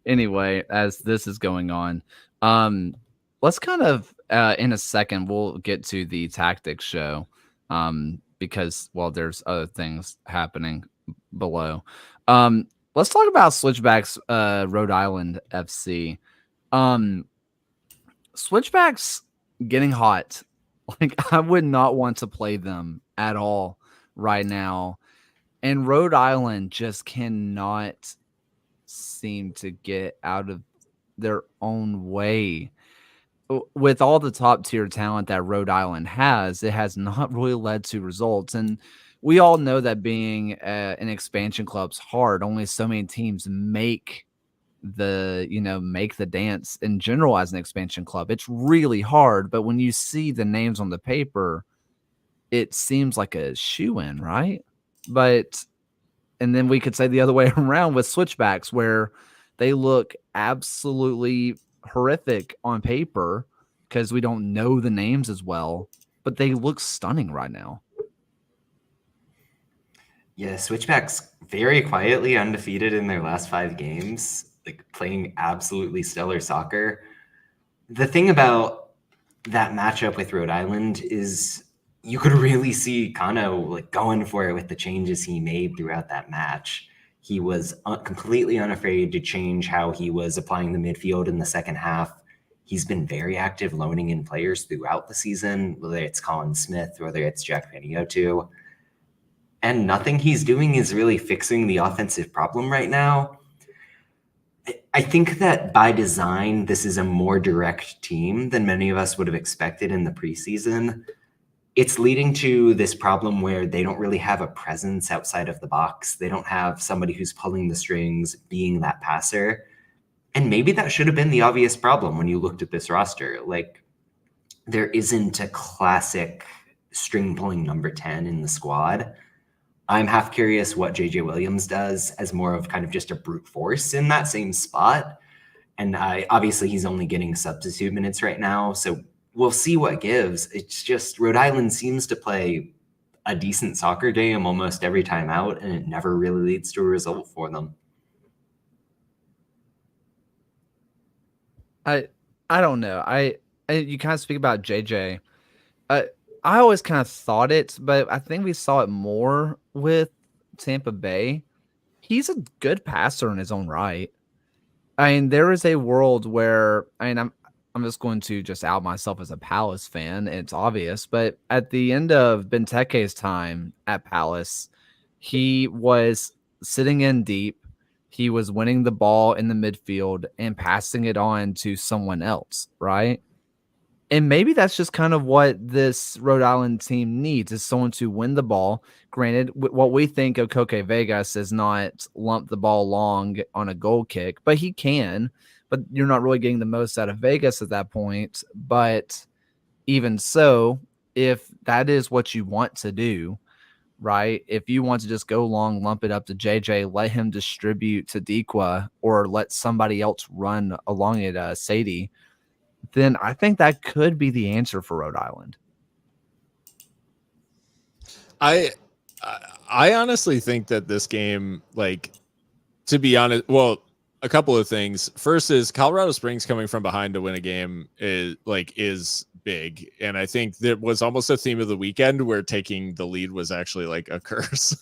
Anyway, as this is going on, let's kind of in a second we'll get to the tactics show, because there's other things happening below. Let's talk about Switchbacks, Rhode Island FC. Switchbacks getting hot. Like, I would not want to play them at all right now. And Rhode Island just cannot seem to get out of their own way. With all the top tier talent that Rhode Island has, it has not really led to results. And we all know that being an expansion club's hard. Only so many teams make the dance in general as an expansion club. It's really hard. But when you see the names on the paper, it seems like a shoe-in, right? And then we could say the other way around with Switchbacks, where they look absolutely horrific on paper because we don't know the names as well, but they look stunning right now. Yeah, Switchbacks very quietly undefeated in their last 5 games, like playing absolutely stellar soccer. The thing about that matchup with Rhode Island is you could really see Kano like going for it with the changes he made throughout that match. He was completely unafraid to change how he was applying the midfield in the second half. He's been very active loaning in players throughout the season, whether it's Colin Smith, whether it's Jack Paniotu. And nothing he's doing is really fixing the offensive problem right now. I think that by design, this is a more direct team than many of us would have expected in the preseason. It's leading to this problem where they don't really have a presence outside of the box. They don't have somebody who's pulling the strings, being that passer. And maybe that should have been the obvious problem when you looked at this roster. Like, there isn't a classic string pulling number 10 in the squad. I'm half curious what JJ Williams does as more of kind of just a brute force in that same spot. And obviously he's only getting substitute minutes right now, so we'll see what gives. It's just Rhode Island seems to play a decent soccer game almost every time out, and it never really leads to a result for them. I don't know. You kind of speak about JJ. I always kind of thought it, but I think we saw it more with Tampa Bay. He's a good passer in his own right. I mean, there is a world where I'm just going to just out myself as a Palace fan. It's obvious, but at the end of Benteke's time at Palace, he was sitting in deep. He was winning the ball in the midfield and passing it on to someone else, right? And maybe that's just kind of what this Rhode Island team needs, is someone to win the ball. Granted, what we think of Koke Vegas is not lump the ball long on a goal kick, but he can. But you're not really getting the most out of Vegas at that point. But even so, if that is what you want to do, right? If you want to just go long, lump it up to JJ, let him distribute to Dikwa, or let somebody else run along it, Sadie, then I think that could be the answer for Rhode Island. I honestly think that this game, like, to be honest, well, a couple of things. First is Colorado Springs coming from behind to win a game is big. And I think that was almost a theme of the weekend, where taking the lead was actually like a curse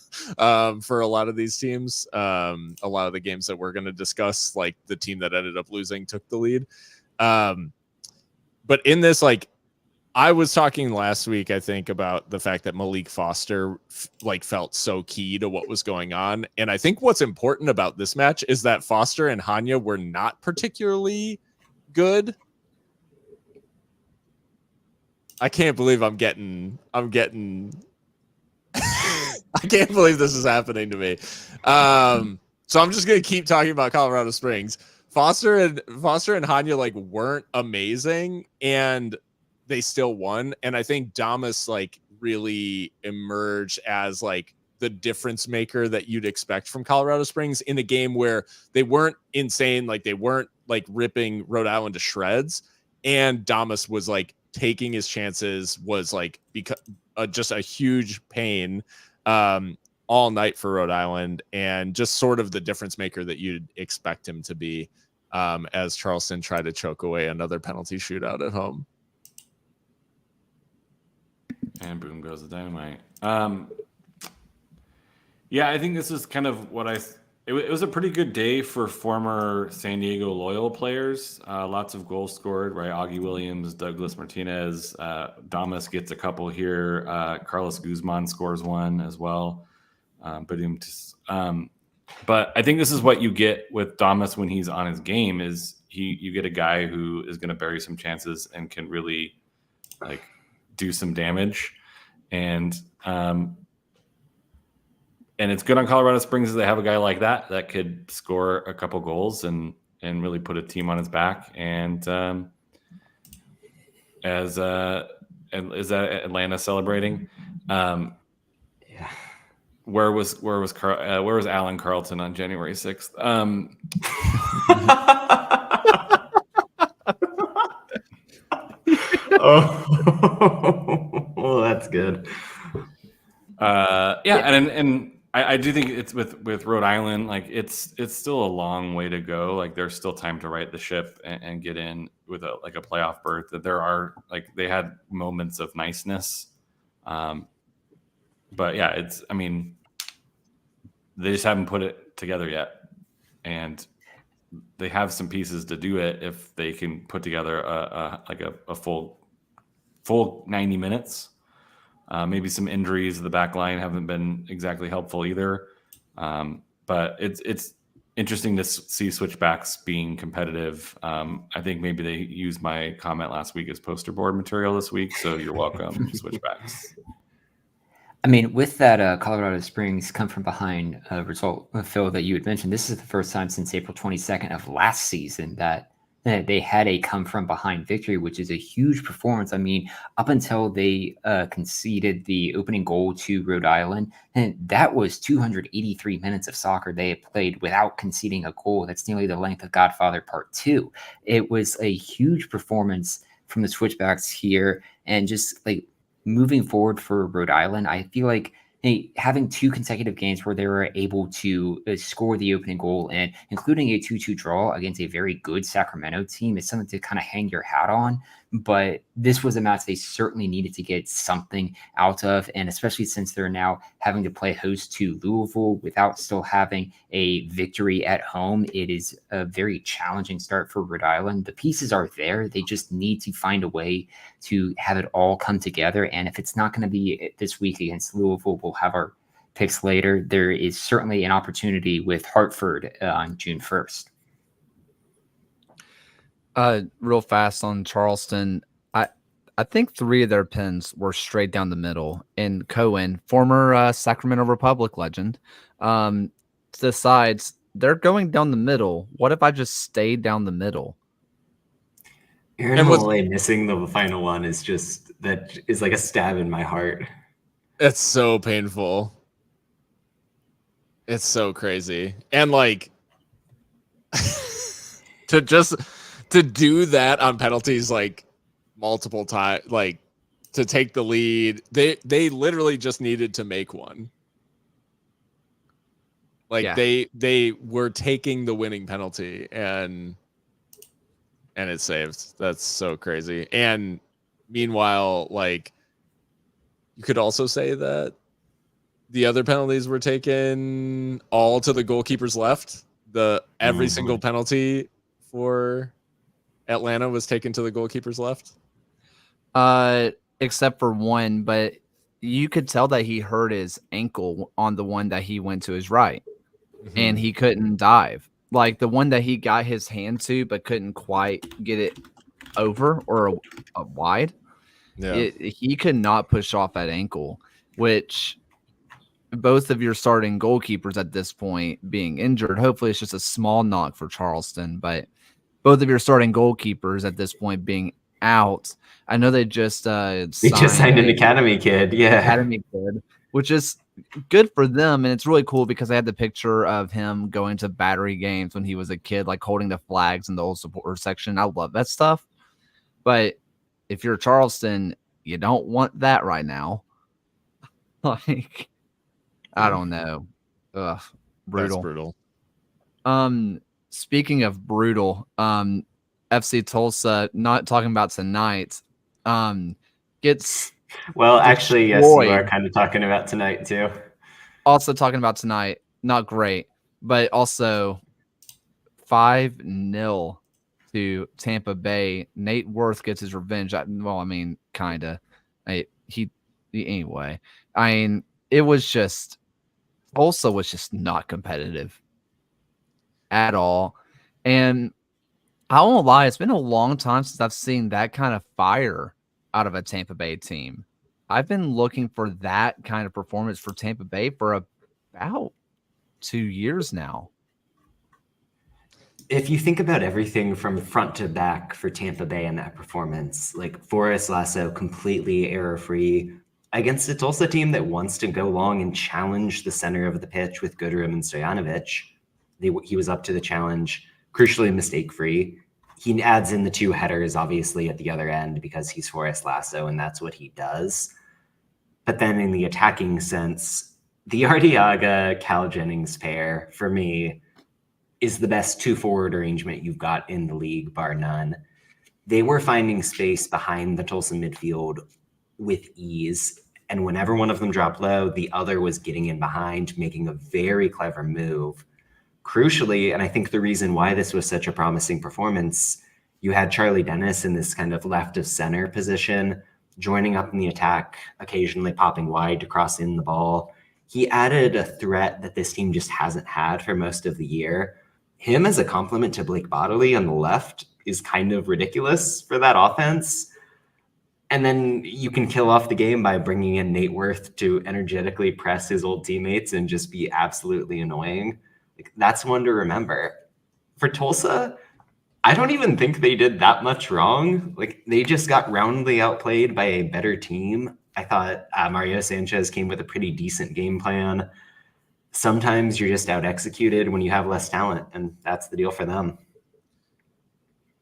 for a lot of these teams. A lot of the games that we're going to discuss, like the team that ended up losing took the lead. But in this, like, I was talking last week, I think, about the fact that Malik Foster felt so key to what was going on. And I think what's important about this match is that Foster and Hanya were not particularly good. I can't believe I'm getting I can't believe this is happening to me. So I'm just gonna keep talking about Colorado Springs. Foster and Hanya like weren't amazing, and they still won. And I think Damas like really emerged as like the difference maker that you'd expect from Colorado Springs in a game where they weren't insane, like they weren't like ripping Rhode Island to shreds, and Damas was like taking his chances, was like just a huge pain all night for Rhode Island, and just sort of the difference maker that you'd expect him to be as Charleston tried to choke away another penalty shootout at home. And boom goes the dynamite. Yeah, I think this is kind of what it was a pretty good day for former San Diego Loyal players. Lots of goals scored, right? Augie Williams, Douglas Martinez, Damas gets a couple here. Carlos Guzman scores one as well. But I think this is what you get with Damas when he's on his game is you get a guy who is going to bury some chances and can really like do some damage. And it's good on Colorado Springs that they have a guy like that could score a couple goals and really put a team on his back. And is that Atlanta celebrating? Yeah. Where was Alan Carlton on January 6th? Oh, that's good. And I do think it's with Rhode Island, like it's still a long way to go. Like there's still time to right the ship and get in with a playoff berth. That there are they had moments of niceness, but yeah, they just haven't put it together yet, and they have some pieces to do it if they can put together a full 90 minutes. Maybe some injuries of the back line haven't been exactly helpful either. But it's interesting to see switchbacks being competitive. I think maybe they used my comment last week as poster board material this week. So you're welcome, switchbacks. I mean, with that Colorado Springs come from behind result, Phil, that you had mentioned, this is the first time since April 22nd of last season that they had a come from behind victory, which is a huge performance. I mean, up until they conceded the opening goal to Rhode Island, and that was 283 minutes of soccer they had played without conceding a goal. That's nearly the length of Godfather Part 2. It was a huge performance from the Switchbacks here, and just like moving forward for Rhode Island, I feel like having two consecutive games where they were able to score the opening goal, and including a 2-2 draw against a very good Sacramento team, is something to kind of hang your hat on. But this was a match they certainly needed to get something out of, and especially since they're now having to play host to Louisville without still having a victory at home, it is a very challenging start for Rhode Island. The pieces are there. They just need to find a way to have it all come together. And if it's not going to be this week against Louisville, we'll have our picks later. There is certainly an opportunity with Hartford on June 1st. Real fast on Charleston. I think 3 of their pins were straight down the middle. And Cohen, former Sacramento Republic legend, decides they're going down the middle. What if I just stayed down the middle? Aaron Holloway missing the final one is like a stab in my heart. It's so painful. It's so crazy. And like to do that on penalties like multiple times, like to take the lead, they literally just needed to make one. Like they were taking the winning penalty and it saved. That's so crazy. And meanwhile, like you could also say that the other penalties were taken all to the goalkeeper's left. Every single penalty for Atlanta was taken to the goalkeeper's left. Except for one, but you could tell that he hurt his ankle on the one that he went to his right, and he couldn't dive. Like the one that he got his hand to, but couldn't quite get it over or wide. Yeah. He could not push off that ankle, which both of your starting goalkeepers at this point being injured. Hopefully it's just a small knock for Charleston, but both of your starting goalkeepers at this point being out. I know they just They just signed an academy kid, academy kid, which is good for them, and it's really cool because I had the picture of him going to Battery games when he was a kid, like holding the flags in the old supporter section. I love that stuff. But if you're Charleston, you don't want that right now. Like, I don't know. Ugh, brutal. That's brutal. Speaking of brutal, FC Tulsa, not talking about tonight, gets well, actually, yes, you destroyed. are kind of talking about tonight too. Also talking about tonight, not great, but also 5-0 to Tampa Bay. Nate Worth gets his revenge. Well, I mean, kind of. Anyway, I mean, it was just, Tulsa was just not competitive at all. And I won't lie, it's been a long time since I've seen that kind of fire out of a Tampa Bay team. I've been looking for that kind of performance for Tampa Bay for about 2 years now. If you think about everything from front to back for Tampa Bay in that performance, like Forrest Lasso completely error-free against a Tulsa team that wants to go long and challenge the center of the pitch with Goodrum and Stojanovic. He was up to the challenge, crucially mistake-free. He adds in the 2 headers, obviously, at the other end because he's Forrest Lasso, and that's what he does. But then in the attacking sense, the Arteaga-Cal Jennings pair, for me, is the best 2-forward arrangement you've got in the league, bar none. They were finding space behind the Tulsa midfield with ease, and whenever one of them dropped low, the other was getting in behind, making a very clever move. Crucially, and I think the reason why this was such a promising performance, you had Charlie Dennis in this kind of left of center position, joining up in the attack, occasionally popping wide to cross in the ball. He added a threat that this team just hasn't had for most of the year. Him as a complement to Blake Bodley on the left is kind of ridiculous for that offense. And then you can kill off the game by bringing in Nate Worth to energetically press his old teammates and just be absolutely annoying. Like, that's one to remember. For Tulsa, I don't even think they did that much wrong. Like, they just got roundly outplayed by a better team. I thought Mario Sanchez came with a pretty decent game plan. Sometimes you're just out executed when you have less talent, and that's the deal for them.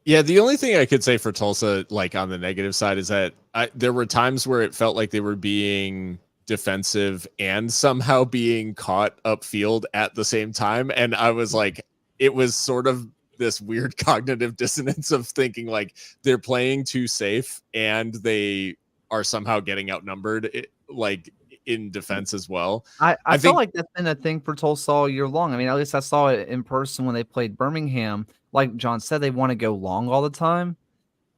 Yeah, the only thing I could say for Tulsa, like on the negative side, is that there were times where it felt like they were being defensive and somehow being caught upfield at the same time. And I was like, it was sort of this weird cognitive dissonance of thinking like they're playing too safe and they are somehow getting outnumbered, like in defense as well. I feel like that's been a thing for Tulsa all year long. I mean, at least I saw it in person when they played Birmingham. Like John said, they want to go long all the time.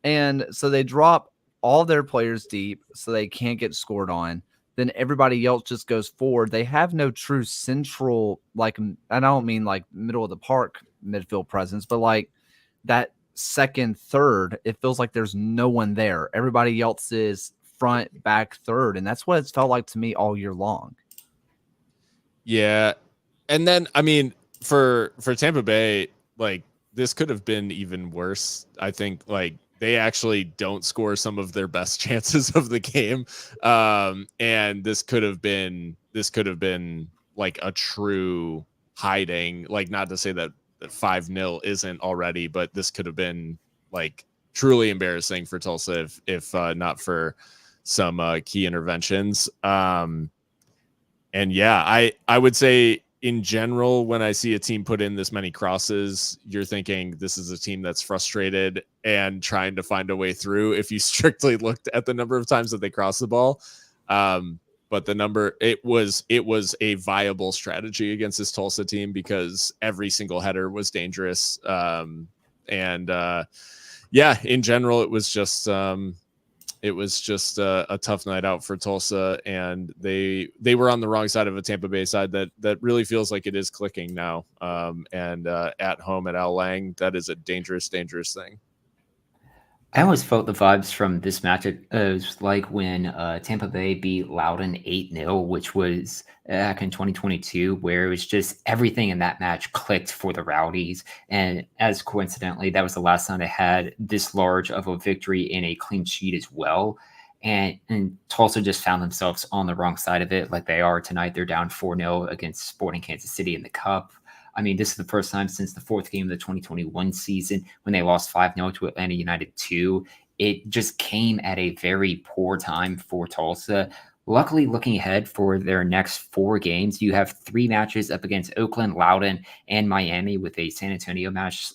And so they drop all their players deep so they can't get scored on. Then everybody else just goes forward. They have no true central, like, I don't mean like middle of the park midfield presence, but like that second, third, it feels like there's no one there. Everybody else is front, back, third. And that's what it's felt like to me all year long. Yeah. And then, I mean, for Tampa Bay, like, this could have been even worse. I think like they actually don't score some of their best chances of the game. And this could have been like a true hiding, like not to say that 5-0 isn't already, but this could have been like truly embarrassing for Tulsa if not for some key interventions. And yeah, I would say in general, when I see a team put in this many crosses, you're thinking this is a team that's frustrated and trying to find a way through if you strictly looked at the number of times that they cross the ball. But the number, it was a viable strategy against this Tulsa team because every single header was dangerous. Yeah, in general, it was just a tough night out for Tulsa, and they were on the wrong side of a Tampa Bay side that really feels like it is clicking now. And at home at Al Lang, that is a dangerous thing. I always felt the vibes from this match. It was like when Tampa Bay beat Loudoun 8-0, which was back in 2022, where it was just everything in that match clicked for the Rowdies. And as coincidentally, that was the last time they had this large of a victory in a clean sheet as well. And Tulsa just found themselves on the wrong side of it, like they are tonight. They're down 4-0 against Sporting Kansas City in the Cup. I mean, this is the first time since the fourth game of the 2021 season when they lost 5-0 to Atlanta United 2. It just came at a very poor time for Tulsa. Luckily, looking ahead for their next 4 games, you have 3 matches up against Oakland, Loudoun, and Miami, with a San Antonio match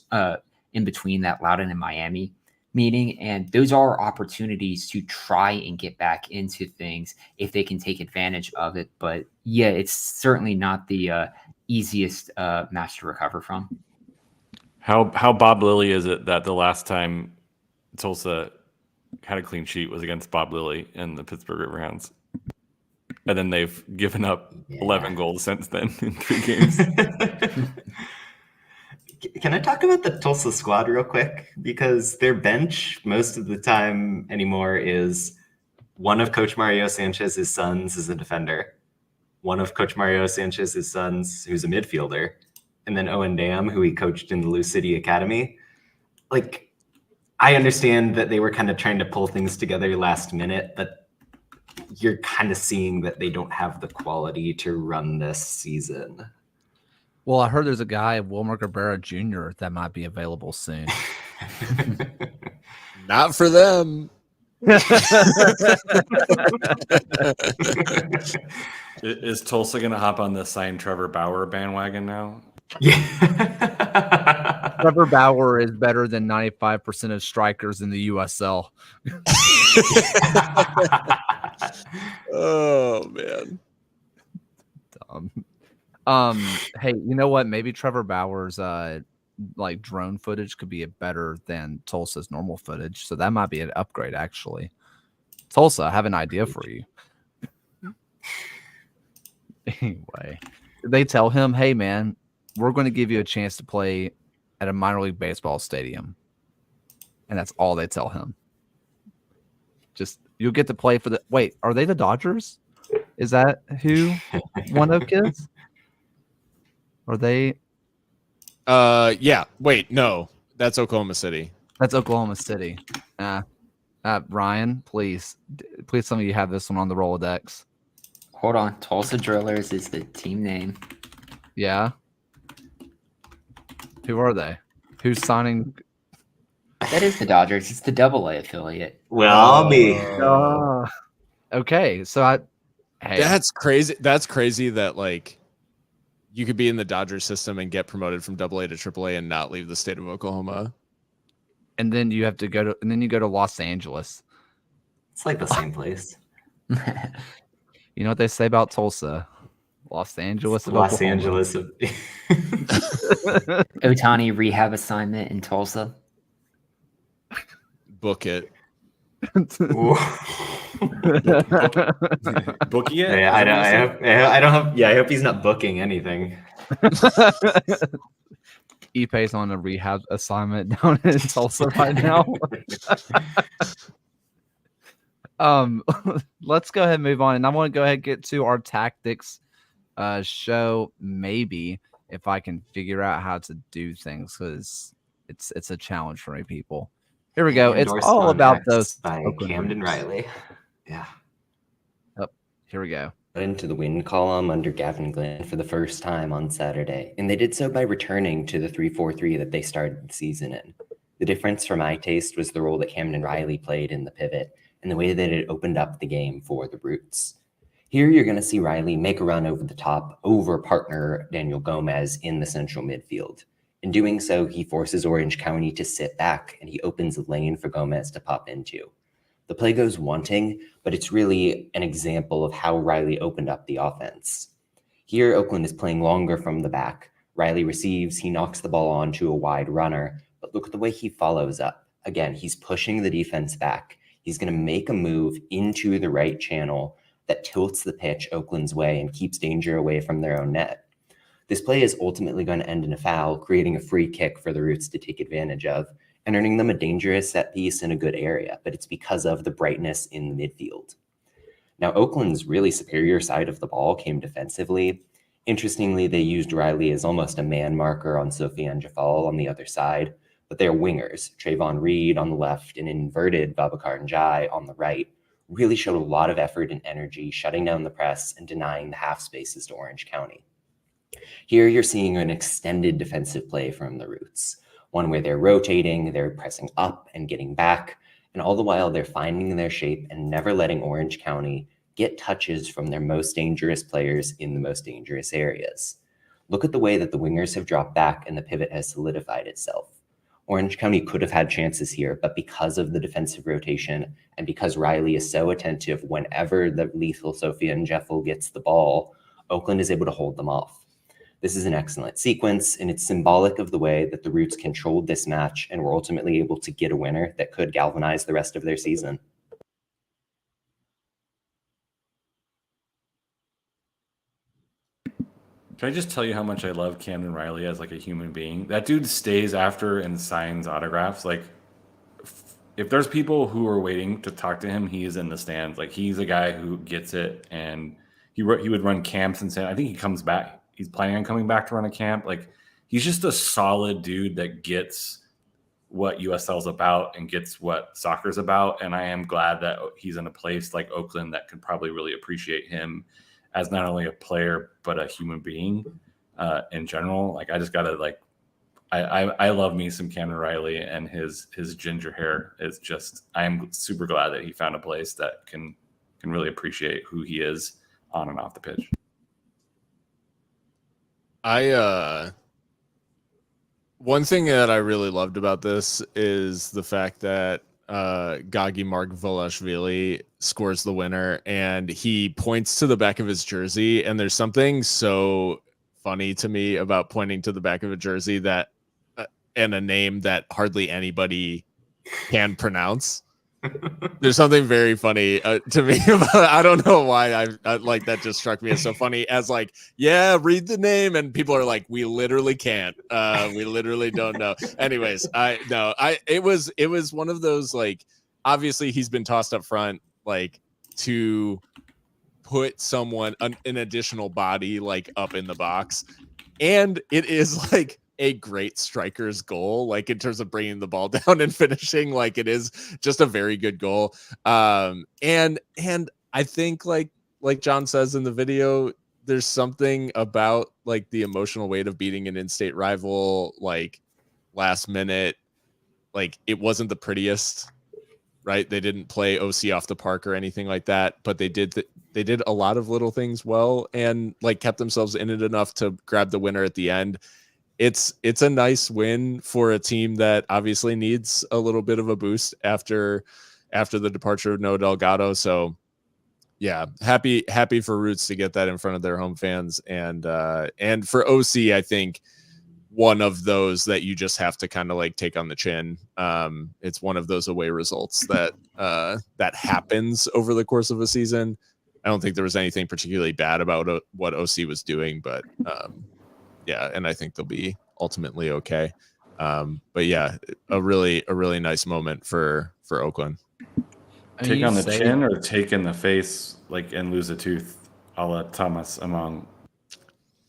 in between that Loudoun and Miami meeting. And those are opportunities to try and get back into things if they can take advantage of it. But yeah, it's certainly not the easiest match to recover from. How Bob Lilly is it that the last time Tulsa had a clean sheet was against Bob Lilly and the Pittsburgh Riverhounds? And then they've given up 11 goals since then in 3 games. Can I talk about the Tulsa squad real quick? Because their bench most of the time anymore is one of Coach Mario Sanchez's sons is a defender, one of Coach Mario Sanchez's sons who's a midfielder, and then Owen Dam, who he coached in the Lou City Academy. Like, I understand that they were kind of trying to pull things together last minute, but you're kind of seeing that they don't have the quality to run this season. Well, I heard there's a guy, Wilmer Cabrera Jr., that might be available soon. Not for them. Is Tulsa going to hop on the sign Trevor Bauer bandwagon now? Yeah. Trevor Bauer is better than 95% of strikers in the USL. Oh, man. Hey, you know what? Maybe Trevor Bauer's like drone footage could be better than Tulsa's normal footage. So that might be an upgrade, actually. Tulsa, I have an idea for you. Anyway, they tell him, hey, man, we're going to give you a chance to play at a minor league baseball stadium. And that's all they tell him. Just, you'll get to play for the... Wait, are they the Dodgers? Is that who won those kids? Are they? Yeah. Wait, no. That's Oklahoma City. That's Oklahoma City. Ryan, please some of you have this one on the Rolodex. Hold on. Tulsa Drillers is the team name. Yeah. Who are they? Who's signing? That is the Dodgers. It's the AA affiliate. Well, I'll be. Okay, so hey, That's crazy. That's crazy that like you could be in the Dodgers system and get promoted from AA to AAA and not leave the state of Oklahoma. And then you have to go to Los Angeles. It's like the same place. You know what they say about Tulsa? Los Angeles. Los Angeles. Otani rehab assignment in Tulsa. Book it. Bookie it? Yeah, I don't have. Yeah, I hope he's not booking anything. Ipe's on a rehab assignment down in Tulsa right now. Let's go ahead and move on, and I want to go ahead and get to our tactics show. Maybe if I can figure out how to do things, because it's a challenge for me, people. Here we go. It's all about those by Camden Riley. Yeah. Yep. Here we go. Into the win column under Gavin Glenn for the first time on Saturday, and they did so by returning to the 3-4-3 that they started the season in. The difference for my taste was the role that Camden Riley played in the pivot and the way that it opened up the game for the Roots. Here you're going to see Riley make a run over the top over partner Daniel Gomez in the central midfield. In doing so, he forces Orange County to sit back and he opens a lane for Gomez to pop into. The play goes wanting, but it's really an example of how Riley opened up the offense. Here, Oakland is playing longer from the back. Riley receives, he knocks the ball onto a wide runner, but look at the way he follows up. Again, he's pushing the defense back. He's going to make a move into the right channel that tilts the pitch Oakland's way and keeps danger away from their own net. This play is ultimately going to end in a foul, creating a free kick for the Roots to take advantage of. and earning them a dangerous set piece in a good area, but it's because of the brightness in the midfield. Now, Oakland's really superior side of the ball came defensively. Interestingly, they used Riley as almost a man marker on Sofiane Jafal on the other side, but their wingers, Trayvon Reed on the left and inverted Babacar Ndiaye on the right, really showed a lot of effort and energy shutting down the press and denying the half spaces to Orange County. Here you're seeing an extended defensive play from the Roots, one where they're rotating, they're pressing up and getting back, and all the while they're finding their shape and never letting Orange County get touches from their most dangerous players in the most dangerous areas. Look at the way that the wingers have dropped back and the pivot has solidified itself. Orange County could have had chances here, but because of the defensive rotation and because Riley is so attentive whenever the lethal Sofiane Jeffel gets the ball, Oakland is able to hold them off. This is an excellent sequence, and it's symbolic of the way that the Roots controlled this match and were ultimately able to get a winner that could galvanize the rest of their season. Can I just tell you how much I love Camden Riley as like a human being? That dude stays after and signs autographs. Like, if there's people who are waiting to talk to him, he is in the stands. Like, he's a guy who gets it, and he would run camps and say, I think he comes back. He's planning on coming back to run a camp. Like, he's just a solid dude that gets what USL is about and gets what soccer's about. And I am glad that he's in a place like Oakland that could probably really appreciate him as not only a player, but a human being in general. Like, I just got to, like, I love me some Camden Riley, and his ginger hair is just, I am super glad that he found a place that can really appreciate who he is on and off the pitch. One thing that I really loved about this is the fact that Gagi Margvelashvili scores the winner, and he points to the back of his jersey, and there's something so funny to me about pointing to the back of a jersey that and a name that hardly anybody can pronounce. There's something very funny to me about it. I don't know why I like that just struck me as so funny as like, yeah, read the name, and people are like, we literally can't. We literally don't know. Anyways, it was one of those, like, obviously he's been tossed up front, like, to put someone an additional body like up in the box, and it is like a great striker's goal, like in terms of bringing the ball down and finishing. Like, it is just a very good goal. And I think like John says in the video, there's something about like the emotional weight of beating an in-state rival, like last minute. Like, it wasn't the prettiest, right? They didn't play OC off the park or anything like that, but they did a lot of little things well, and like kept themselves in it enough to grab the winner at the end. It's a nice win for a team that obviously needs a little bit of a boost after the departure of Noah Delgado. So yeah, happy for Roots to get that in front of their home fans, and for OC, I think one of those that you just have to kind of like take on the chin. It's one of those away results that happens over the course of a season. I don't think there was anything particularly bad about what OC was doing, but yeah, and I think they'll be ultimately okay. But yeah, a really nice moment for Oakland. Take on the chin or take in the face, like, and lose a tooth, a la Thomas Among.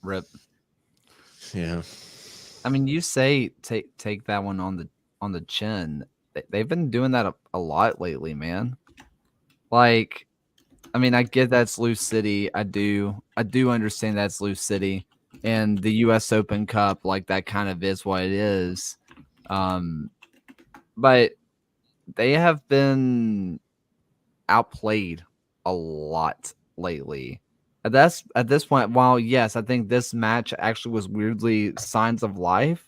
Rip. Yeah. I mean, you say take that one on the chin. They've been doing that a lot lately, man. Like, I mean, I get that's Loose City. I do understand that's Loose City. And the U.S. Open Cup, like, that kind of is what it is. But they have been outplayed a lot lately. At this point, while yes, I think this match actually was weirdly signs of life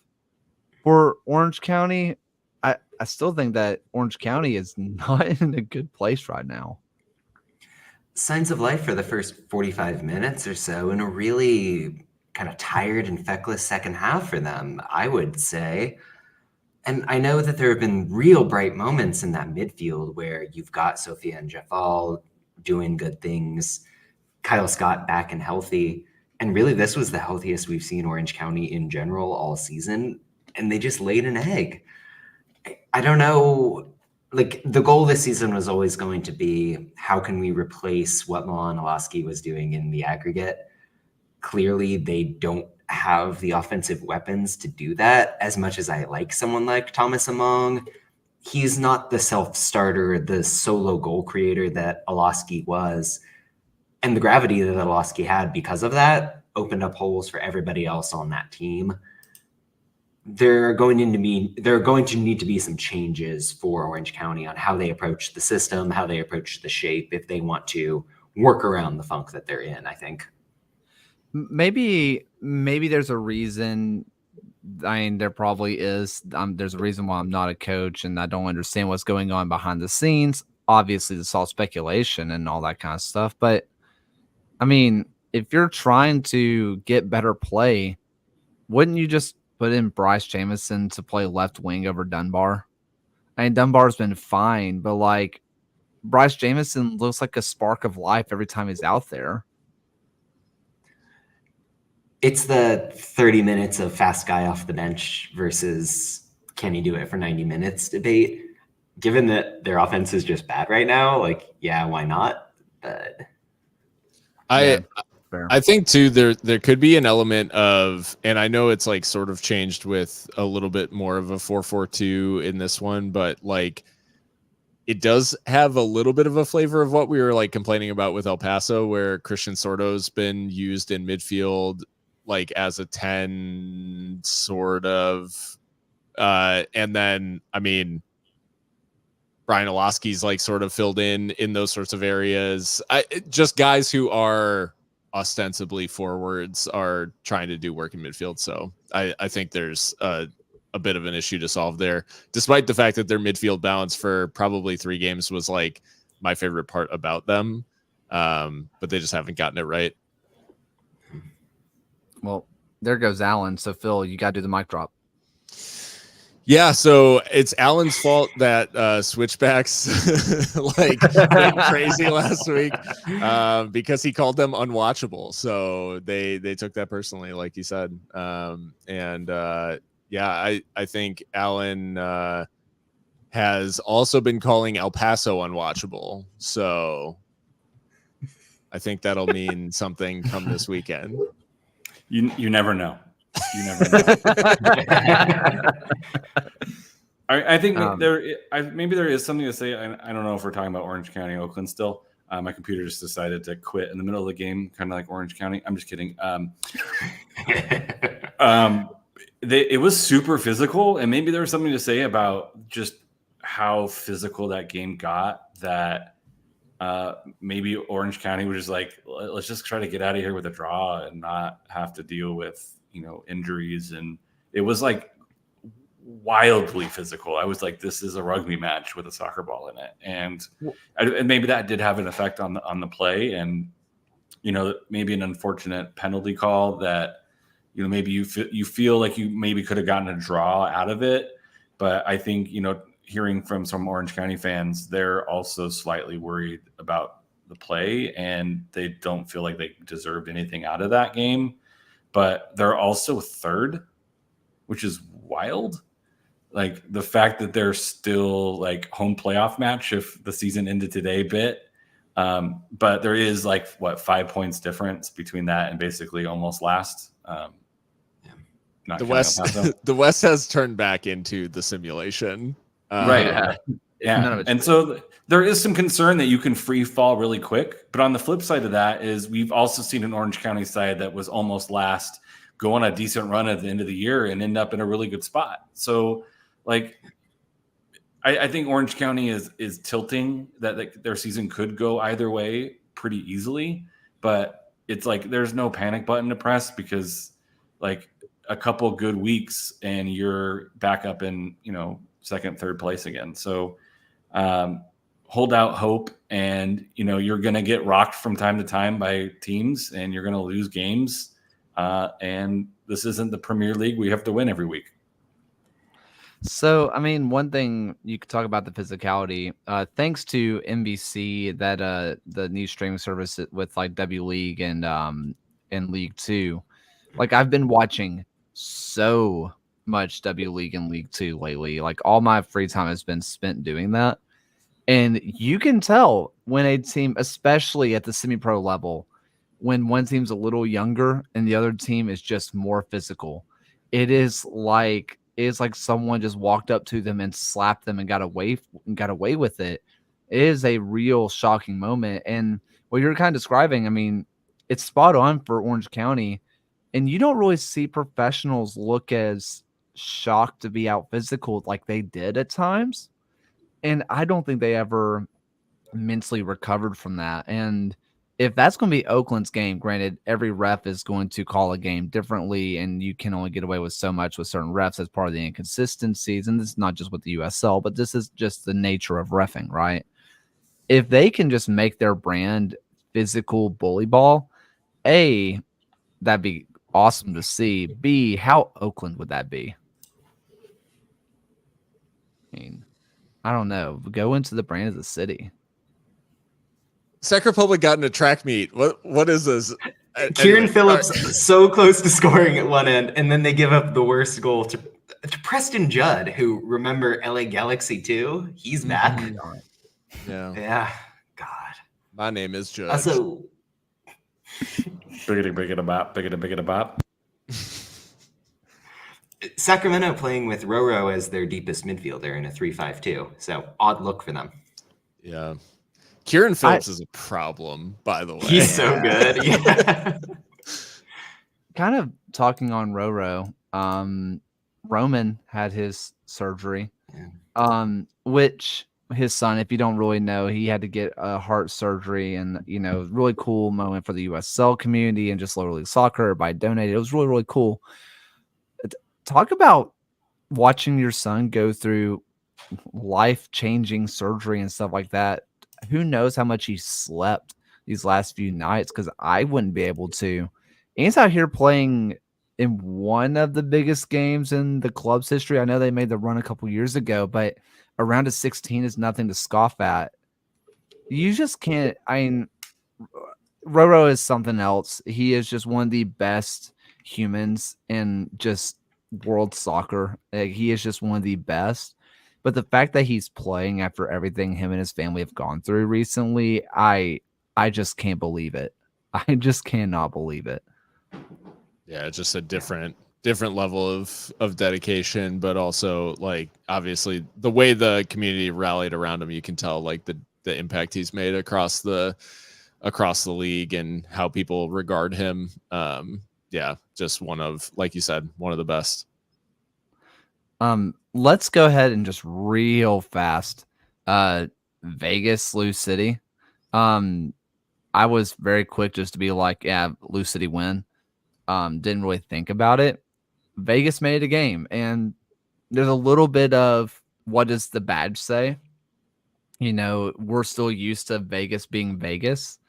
for Orange County, I still think that Orange County is not in a good place right now. Signs of life for the first 45 minutes or so, in a really kind of tired and feckless second half for them, I would say. And I know that there have been real bright moments in that midfield where you've got Sofiane Jeffal doing good things, Kyle Scott back and healthy. And really, this was the healthiest we've seen Orange County in general all season. And they just laid an egg. I don't know. Like, the goal this season was always going to be, how can we replace what Milan Olaski was doing in the aggregate? Clearly, they don't have the offensive weapons to do that. As much as I like someone like Thomas Among, he's not the self-starter, the solo goal creator that Olaski was. And the gravity that Olaski had because of that opened up holes for everybody else on that team. There are going to need to be some changes for Orange County on how they approach the system, how they approach the shape, if they want to work around the funk that they're in, I think. Maybe there's a reason. I mean, there probably is. There's a reason why I'm not a coach and I don't understand what's going on behind the scenes. Obviously, it's all speculation and all that kind of stuff. But I mean, if you're trying to get better play, wouldn't you just put in Bryce Jamison to play left wing over Dunbar? I mean, Dunbar's been fine, but like Bryce Jamison looks like a spark of life every time he's out there. It's the 30 minutes of fast guy off the bench versus can he do it for 90 minutes debate. Given that their offense is just bad right now, like, yeah, why not? But I think too there could be an element of, and I know it's like sort of changed with a little bit more of a 4-4-2 in this one, but like it does have a little bit of a flavor of what we were like complaining about with El Paso, where Christian Sordo's been used in midfield like as a 10 sort of, and then I mean Brian Olaski's like sort of filled in those sorts of areas. Just guys who are ostensibly forwards are trying to do work in midfield. So I think there's a bit of an issue to solve there, despite the fact that their midfield balance for probably 3 games was like my favorite part about them. But they just haven't gotten it right. Well, there goes Alan. So Phil, you got to do the mic drop. Yeah, so it's Alan's fault that switchbacks like went crazy last week because he called them unwatchable. So they took that personally, like you said. Yeah, I think Alan has also been calling El Paso unwatchable. So I think that'll mean something come this weekend. You never know. You never know. I think maybe there is something to say. I don't know if we're talking about Orange County, Oakland still. My computer just decided to quit in the middle of the game, kind of like Orange County. I'm just kidding. It was super physical, and maybe there was something to say about just how physical that game got. That maybe Orange County was just like, let's just try to get out of here with a draw and not have to deal with injuries. And it was like wildly physical. I was like, this is a rugby match with a soccer ball in it. And maybe that did have an effect on the play. And, maybe an unfortunate penalty call that, maybe you feel like you maybe could have gotten a draw out of it. But I think, hearing from some Orange County fans, they're also slightly worried about the play and they don't feel like they deserved anything out of that game. But they're also third, which is wild. Like the fact that they're still like home playoff match if the season ended today bit. But there is 5 points difference between that and basically almost last. The West has turned back into the simulation. Right. Yeah. And so there is some concern that you can free fall really quick. But on the flip side of that is we've also seen an Orange County side that was almost last go on a decent run at the end of the year and end up in a really good spot. So I think Orange County is tilting that their season could go either way pretty easily. But it's like there's no panic button to press because a couple good weeks and you're back up in, second, third place again. So hold out hope and, you're going to get rocked from time to time by teams and you're going to lose games. And this isn't the Premier League. We have to win every week. So, I mean, one thing you could talk about the physicality, thanks to NBC, that the new streaming service with W League and League Two, I've been watching so much W League and League Two lately. Like all my free time has been spent doing that. And you can tell when a team, especially at the semi-pro level, when one team's a little younger and the other team is just more physical. It's like someone just walked up to them and slapped them and got away with it. It is a real shocking moment. And what you're kind of describing, I mean, it's spot on for Orange County. And you don't really see professionals look as shocked to be out physical like they did at times. And I don't think they ever mentally recovered from that. And if that's going to be Oakland's game, granted, every ref is going to call a game differently, and you can only get away with so much with certain refs as part of the inconsistencies. And this is not just with the USL, but this is just the nature of reffing, right? If they can just make their brand physical bully ball, A, that'd be awesome to see. B, how Oakland would that be? I mean, I don't know. Go into the brand of the city. Czech Republic got in a track meet. What is this? Kieran Anyway, Phillips so close to scoring at one end, and then they give up the worst goal to Preston Judd, who, remember LA Galaxy 2? He's back. Yeah. Yeah. God. My name is Judge. Also, Biggity bop. Sacramento playing with Roro as their deepest midfielder in a 3-5-2. So odd look for them. Yeah. Kieran Phillips is a problem, by the way. He's so good. Yeah. Kind of talking on Roro, Roman had his surgery, which his son, if you don't really know, he had to get a heart surgery, and really cool moment for the USL community and just Lower League Soccer by donating. It was really, really cool. Talk about watching your son go through life-changing surgery and stuff like that. Who knows how much he slept these last few nights, because I wouldn't be able to. And he's out here playing in one of the biggest games in the club's history. I know they made the run a couple years ago, but a round of 16 is nothing to scoff at. You just can't. I mean, Roro is something else. He is just one of the best humans in just world soccer. He is just one of the best. But the fact that he's playing after everything him and his family have gone through recently, I just can't believe it. I just cannot believe it. Yeah, just a different level of dedication, but also like obviously the way the community rallied around him, you can tell like the impact he's made across the league and how people regard him. Yeah, just one of, like you said, one of the best. Let's go ahead and just real fast. Vegas, Lou City. I was very quick just to be like, yeah, Lou City win. Didn't really think about it. Vegas made a game, and there's a little bit of what does the badge say? We're still used to Vegas being Vegas,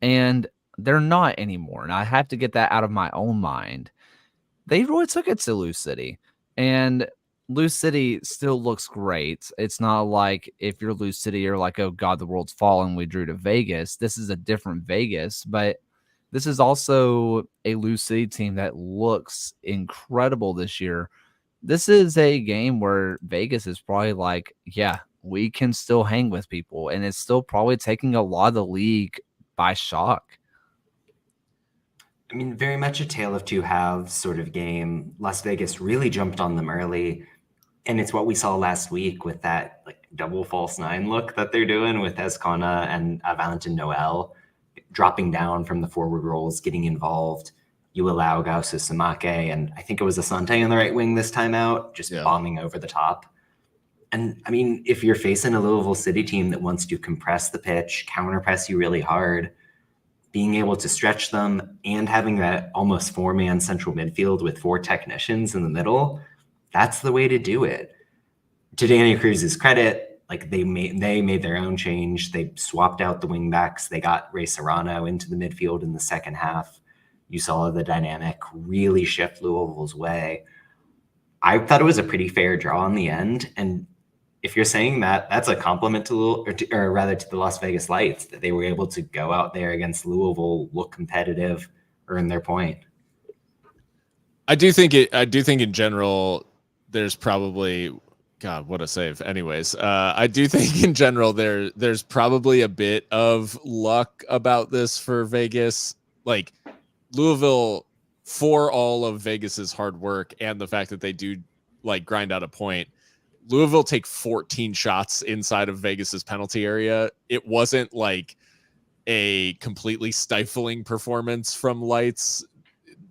and they're not anymore. And I have to get that out of my own mind. They really took it to Lou City, and Lou City still looks great. It's not like if you're Lou City, you're like, oh God, the world's fallen. We drew to Vegas. This is a different Vegas, but this is also a Lou City team that looks incredible this year. This is a game where Vegas is probably like, yeah, we can still hang with people, and it's still probably taking a lot of the league by shock. I mean, very much a tale of two halves sort of game. Las Vegas really jumped on them early. And it's what we saw last week with that like double false nine look that they're doing with Escona and Valentin Noel dropping down from the forward roles, getting involved. You allow Gausa Samake, and I think it was Asante on the right wing this time out, just bombing over the top. And I mean, if you're facing a Louisville City team that wants to compress the pitch, counter press you really hard, being able to stretch them and having that almost 4-man central midfield with 4 technicians in the middle, that's the way to do it. To Danny Cruz's credit, like they made their own change. They swapped out the wing backs. They got Ray Serrano into the midfield in the second half. You saw the dynamic really shift Louisville's way. I thought it was a pretty fair draw in the end. And if you're saying that, that's a compliment to the Las Vegas Lights, that they were able to go out there against Louisville, look competitive, earn their point. I do think in general, there's probably, God, what a save. Anyways, I do think in general there's probably a bit of luck about this for Vegas. Like Louisville, for all of Vegas's hard work and the fact that they do like grind out a point, Louisville take 14 shots inside of Vegas's penalty area. It wasn't like a completely stifling performance from Lights.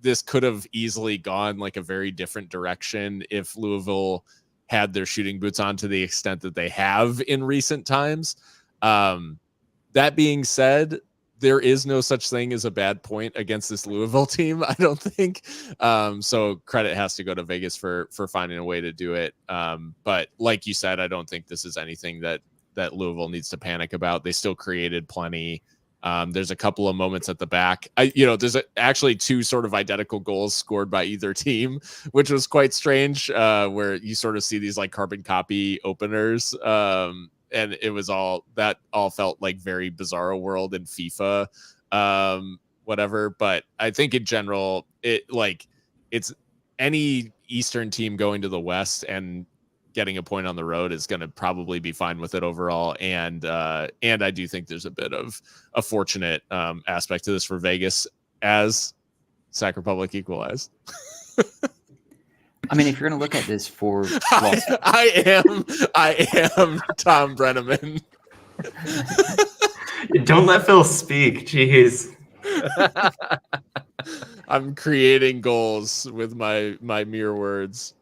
This could have easily gone like a very different direction if Louisville had their shooting boots on to the extent that they have in recent times. That being said, there is no such thing as a bad point against this Louisville team, I don't think. So credit has to go to Vegas for finding a way to do it. But like you said, I don't think this is anything that Louisville needs to panic about. They still created plenty. There's a couple of moments at the back. There's actually two sort of identical goals scored by either team, which was quite strange, where you sort of see these like carbon copy openers. And it was all felt like very Bizarro World and FIFA, whatever. But I think in general, it's any Eastern team going to the West and getting a point on the road is going to probably be fine with it overall. And I do think there's a bit of a fortunate aspect to this for Vegas as Sac Republic equalized. I mean, if you're going to look at this for I am Tom Brenneman. Don't let Phil speak. Jeez. I'm creating goals with my mere words.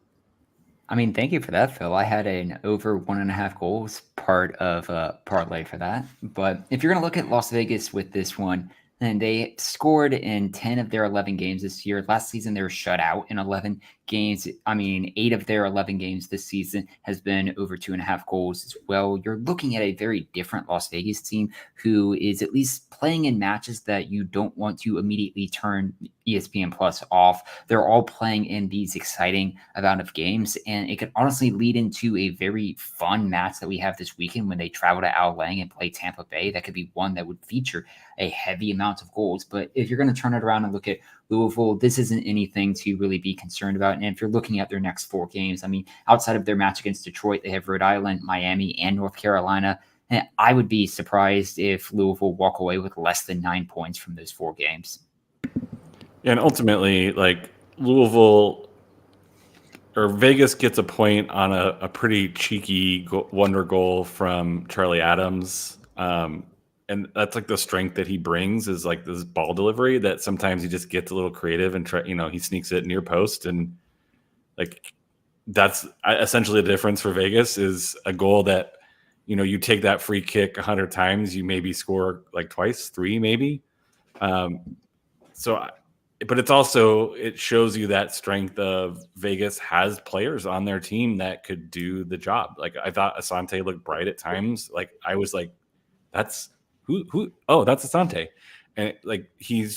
I mean, thank you for that, Phil. I had an over 1.5 goals part of a parlay for that. But if you're going to look at Las Vegas with this one, and they scored in 10 of their 11 games this year. Last season, they were shut out in 11 games. I mean, 8 of their 11 games this season has been over 2.5 goals as well. You're looking at a very different Las Vegas team who is at least playing in matches that you don't want to immediately turn ESPN Plus off. They're all playing in these exciting amount of games, and it could honestly lead into a very fun match that we have this weekend when they travel to Al Lang and play Tampa Bay. That could be one that would feature a heavy amount of goals. But if you're going to turn it around and look at Louisville, this isn't anything to really be concerned about. And if you're looking at their next 4 games, I mean, outside of their match against Detroit, they have Rhode Island, Miami, and North Carolina. And I would be surprised if Louisville walk away with less than 9 points from those 4 games. Yeah, and ultimately, like Louisville or Vegas gets a point on a pretty cheeky wonder goal from Charlie Adams. And that's like the strength that he brings is like this ball delivery that sometimes he just gets a little creative and he sneaks it near post. And like, that's essentially the difference for Vegas is a goal that, you take that free kick 100 times, you maybe score like twice, 3 maybe. But it's also, it shows you that strength of Vegas has players on their team that could do the job. Like I thought Asante looked bright at times. Like I was like, that's who? Oh, that's Asante. And like he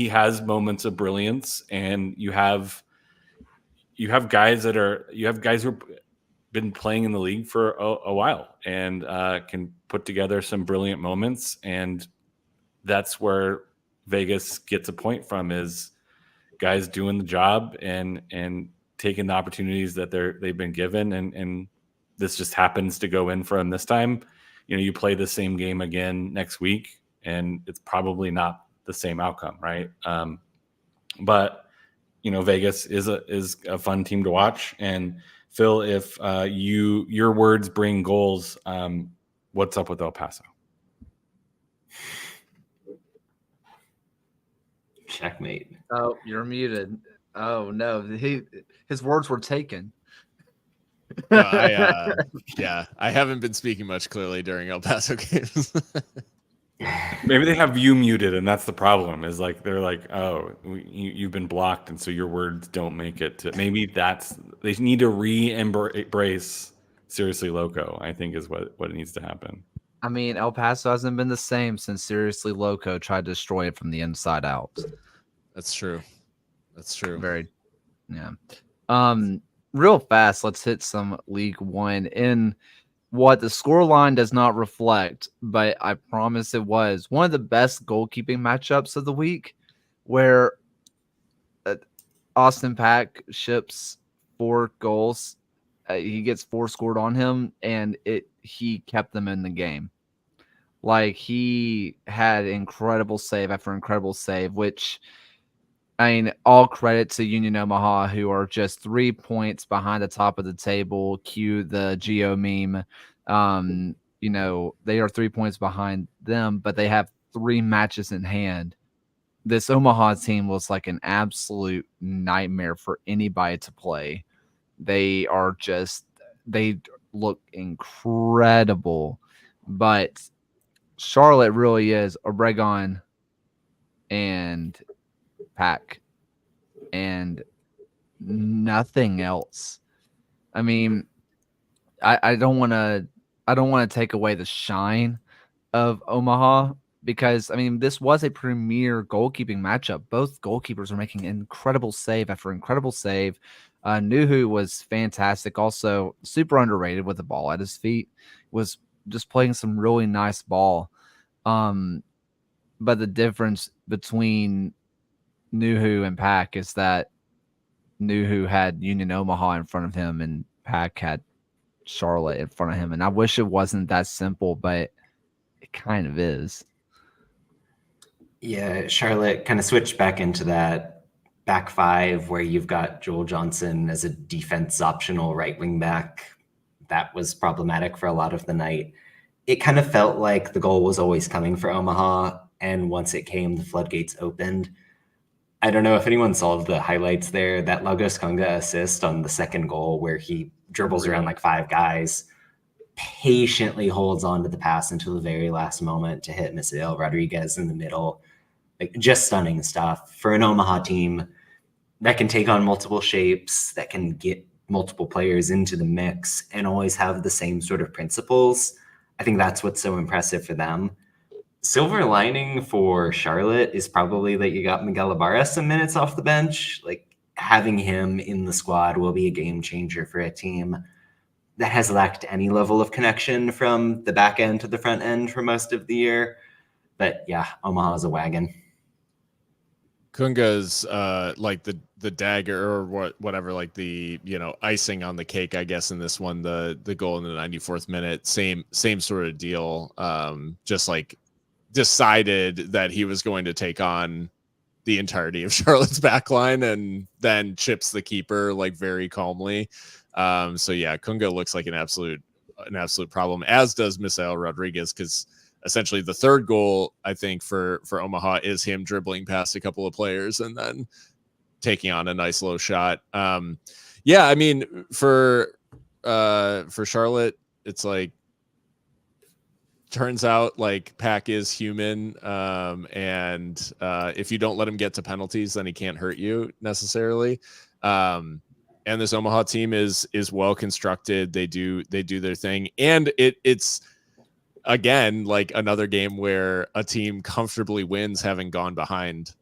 has moments of brilliance, and you have guys who've been playing in the league for a while and can put together some brilliant moments. And that's where Vegas gets a point from, is guys doing the job and taking the opportunities that they've been given. And this just happens to go in for them this time. You play the same game again next week, and it's probably not the same outcome, right? But Vegas is a fun team to watch. And Phil, if your words bring goals, what's up with El Paso? Checkmate. Oh, you're muted. Oh no, his words were taken. I haven't been speaking much clearly during El Paso games. Maybe they have you muted, and that's the problem. Is like they're like, oh, you've been blocked, and so your words don't make it to. Maybe they need to re-embrace Seriously Loco. I think is what needs to happen. I mean, El Paso hasn't been the same since Seriously Loco tried to destroy it from the inside out. That's true. Yeah. Real fast, let's hit some League One. In what the scoreline does not reflect, but I promise it was one of the best goalkeeping matchups of the week, where Austin Pack ships 4 goals. He gets 4 scored on him, and he kept them in the game. Like, he had incredible save after incredible save, which, I mean, all credit to Union Omaha, who are just 3 points behind the top of the table. Cue the Geo meme. They are 3 points behind them, but they have 3 matches in hand. This Omaha team was like an absolute nightmare for anybody to play. They look incredible, but Charlotte really is Obregon and Pack and nothing else. I mean, I don't want to take away the shine of Omaha, because, I mean, this was a premier goalkeeping matchup. Both goalkeepers are making incredible save after incredible save. Nuhu was fantastic. Also, super underrated with the ball at his feet. Was just playing some really nice ball. But the difference between Nuhu and Pack is that Nuhu had Union Omaha in front of him and Pack had Charlotte in front of him. And I wish it wasn't that simple, but it kind of is. Yeah, Charlotte kind of switched back into that back five where you've got Joel Johnson as a defense optional right wing back. That was problematic for a lot of the night. It kind of felt like the goal was always coming for Omaha, and once it came, the floodgates opened. I don't know if anyone saw the highlights there. That Lagos Conga assist on the second goal where he dribbles around like 5 guys, patiently holds on to the pass until the very last moment to hit Misael Rodriguez in the middle. Like, just stunning stuff for an Omaha team that can take on multiple shapes, that can get multiple players into the mix and always have the same sort of principles. I think that's what's so impressive for them. Silver lining for Charlotte is probably that you got Miguel Ibarra some minutes off the bench. Like, having him in the squad will be a game changer for a team that has lacked any level of connection from the back end to the front end for most of the year. But yeah, Omaha's a wagon. Kunga's like the dagger or whatever, like the icing on the cake, I guess, in this one, the goal in the 94th minute, same sort of deal. Just like decided that he was going to take on the entirety of Charlotte's backline and then chips the keeper like very calmly. So yeah, Kunga looks like an absolute problem, as does Misael Rodriguez, because essentially the third goal, I think, for Omaha is him dribbling past a couple of players and then taking on a nice low shot. Yeah, I mean, for Charlotte, it's like, turns out like Pack is human, and if you don't let him get to penalties, then he can't hurt you necessarily. And this Omaha team is well constructed. They do their thing, and it's again like another game where a team comfortably wins having gone behind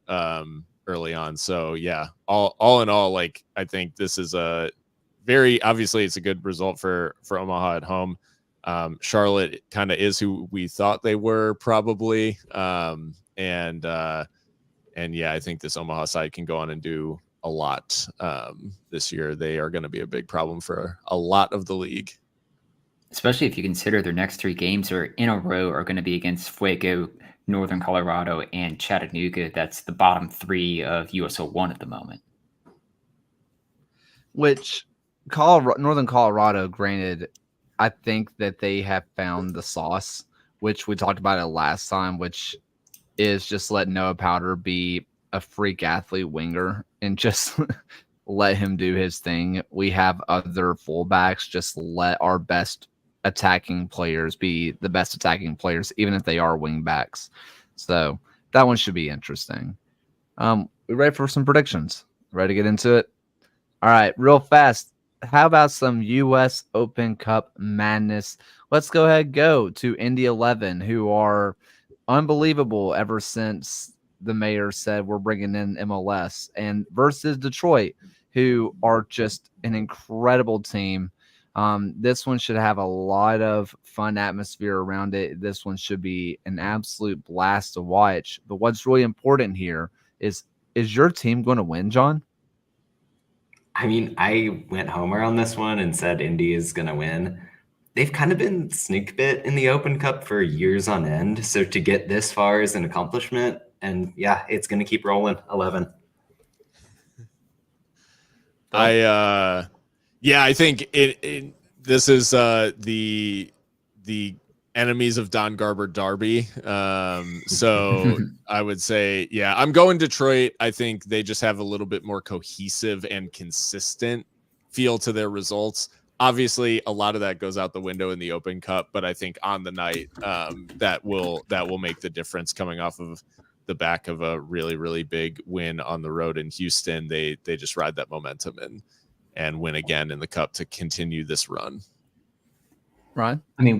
early on. So yeah, all in all, like, I think this is obviously it's a good result for Omaha at home. Charlotte kind of is who we thought they were, probably. And yeah, I think this Omaha side can go on and do a lot this year. They are going to be a big problem for a lot of the league. Especially if you consider their next 3 games in a row are going to be against Fuego, Northern Colorado, and Chattanooga. That's the bottom 3 of USO1 at the moment. Which Northern Colorado, granted, I think that they have found the sauce, which we talked about it last time, which is just let Noah Powder be a freak athlete winger and just let him do his thing. We have other fullbacks. Just let our best attacking players be the best attacking players, even if they are wing backs. So that one should be interesting. We ready for some predictions? Ready to get into it? All right, real fast. How about some U.S. Open Cup madness? Let's go ahead and go to Indy 11, who are unbelievable ever since the mayor said we're bringing in MLS, and versus Detroit, who are just an incredible team. This one should have a lot of fun atmosphere around it. This one should be an absolute blast to watch. But what's really important here is your team going to win, John? I mean, I went homer on this one and said Indy is going to win. They've kind of been snake bit in the Open Cup for years on end. So to get this far is an accomplishment. And yeah, it's going to keep rolling. 11. I think this is the enemies of Don Garber Derby. So I would say, yeah, I'm going Detroit. I think they just have a little bit more cohesive and consistent feel to their results. Obviously, a lot of that goes out the window in the Open Cup, but I think on the night that will make the difference coming off of the back of a really, really big win on the road in Houston. They just ride that momentum and win again in the Cup to continue this run. Ryan? I mean,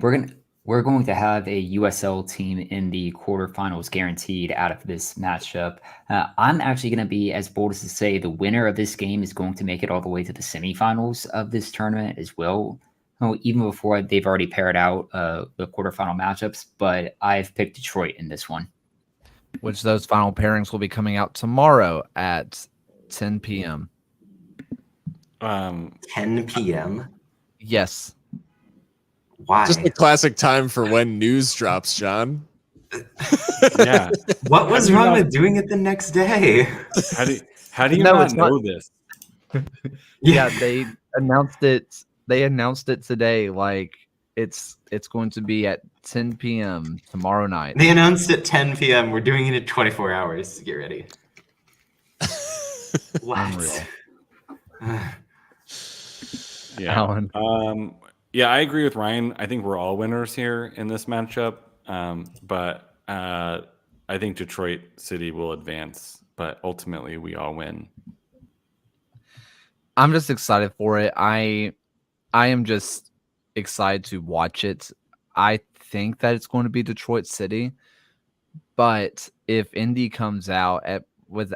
we're going to have a USL team in the quarterfinals guaranteed out of this matchup. I'm actually going to be as bold as to say the winner of this game is going to make it all the way to the semifinals of this tournament as well. Even before they've already paired out the quarterfinal matchups, but I've picked Detroit in this one. Which those final pairings will be coming out tomorrow at 10 p.m. 10 p.m. Yes. Why? Just a classic time for when news drops, John. Yeah. What was wrong with doing it the next day? How do you No, not it's not- know this? Yeah, they announced it. They announced it today. Like it's going to be at 10 p.m. tomorrow night. They announced at 10 p.m. We're doing it in 24 hours. Get ready. What? Yeah. Alan. Yeah, I agree with Ryan. I think we're all winners here in this matchup. But I think Detroit City will advance, but ultimately we all win. I'm just excited for it. I am just excited to watch it. I think that it's going to be Detroit City, but if Indy comes out at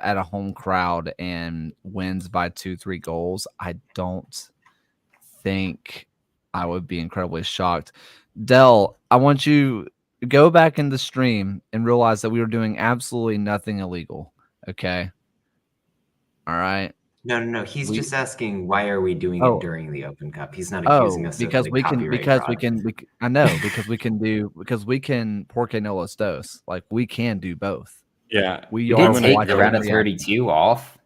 a home crowd and wins by 2-3 goals, I don't think I would be incredibly shocked. Dell, I want you to go back in the stream and realize that we were doing absolutely nothing illegal. Okay. All right. No. He's just asking why are we doing it during the Open Cup? He's not Oh, accusing us because of we like, can, copyright because we fraud. can, I know, because we can porque no los dos. Like we can do both. Yeah. We You are didn't take watching the round of the 32 off.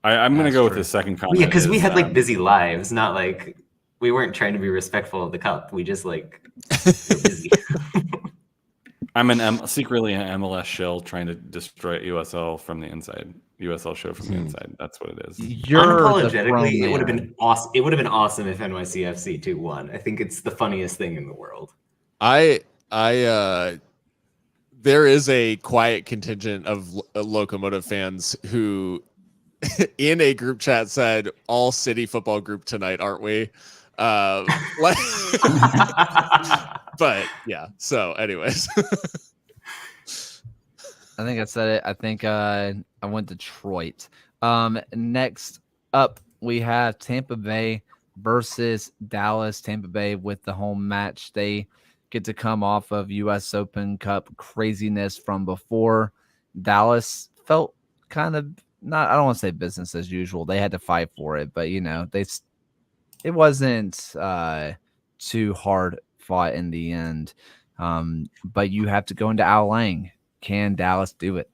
I'm going to That's go with true. the second Well, comment. yeah, because we is, had like busy lives, not like we weren't trying to be respectful of the cup. We just like were busy. I'm secretly an MLS shell trying to destroy USL from the inside. USL show from the inside. That's what it is. You're the Unapologetically, throne it would have man. been awesome. It would have been awesome if NYCFC 2-1. I think it's the funniest thing in the world. There is a quiet contingent of Locomotive fans who in a group chat said all City football group tonight, aren't we? But yeah, so anyways. I think I said it. I think I went Detroit. Next up, we have Tampa Bay versus Dallas. Tampa Bay with the home match. They get to come off of U.S. Open Cup craziness from before. Dallas felt kind of not. I don't want to say business as usual. They had to fight for it, but it wasn't too hard fought in the end. But you have to go into Al Lang. Can Dallas do it?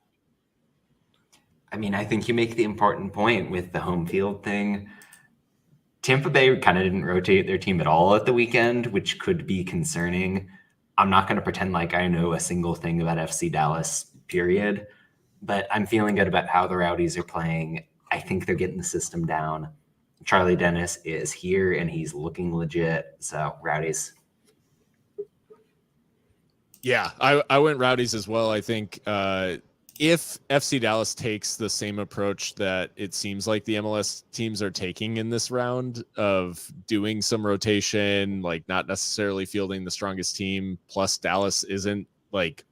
I mean, I think you make the important point with the home field thing. Tampa Bay kind of didn't rotate their team at all at the weekend, which could be concerning. I'm not going to pretend like I know a single thing about FC Dallas, period. But I'm feeling good about how the Rowdies are playing. I think they're getting the system down. Charlie Dennis is here and he's looking legit. So Rowdies. Yeah, I went Rowdies as well. I think if FC Dallas takes the same approach that it seems like the MLS teams are taking in this round of doing some rotation, like not necessarily fielding the strongest team, plus Dallas isn't like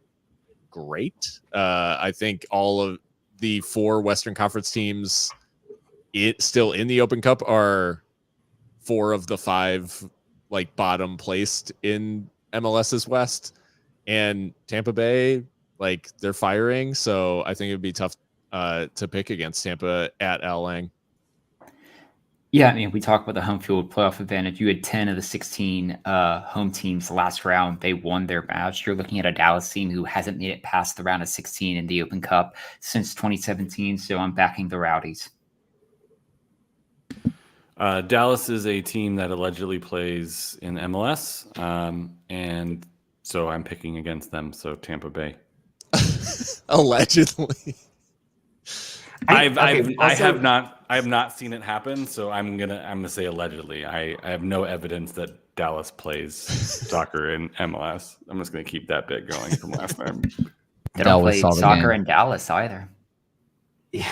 great. I think all of the 4 Western Conference teams still in the Open Cup are 4 of the 5 like bottom placed in MLS's West. And Tampa Bay, like they're firing, so I think it would be tough to pick against Tampa at Al Lang. Yeah, I mean, we talk about the home field playoff advantage. You had 10 of the 16 home teams last round. They won their match. You're looking at a Dallas team who hasn't made it past the round of 16 in the Open Cup since 2017. So I'm backing the Rowdies. Dallas is a team that allegedly plays in MLS, and so I'm picking against them. So Tampa Bay. Allegedly. I have not seen it happen, so I'm gonna say allegedly. I have no evidence that Dallas plays soccer in MLS. I'm just gonna keep that bit going from last time. They don't play saw the soccer game. in Dallas either. Yeah.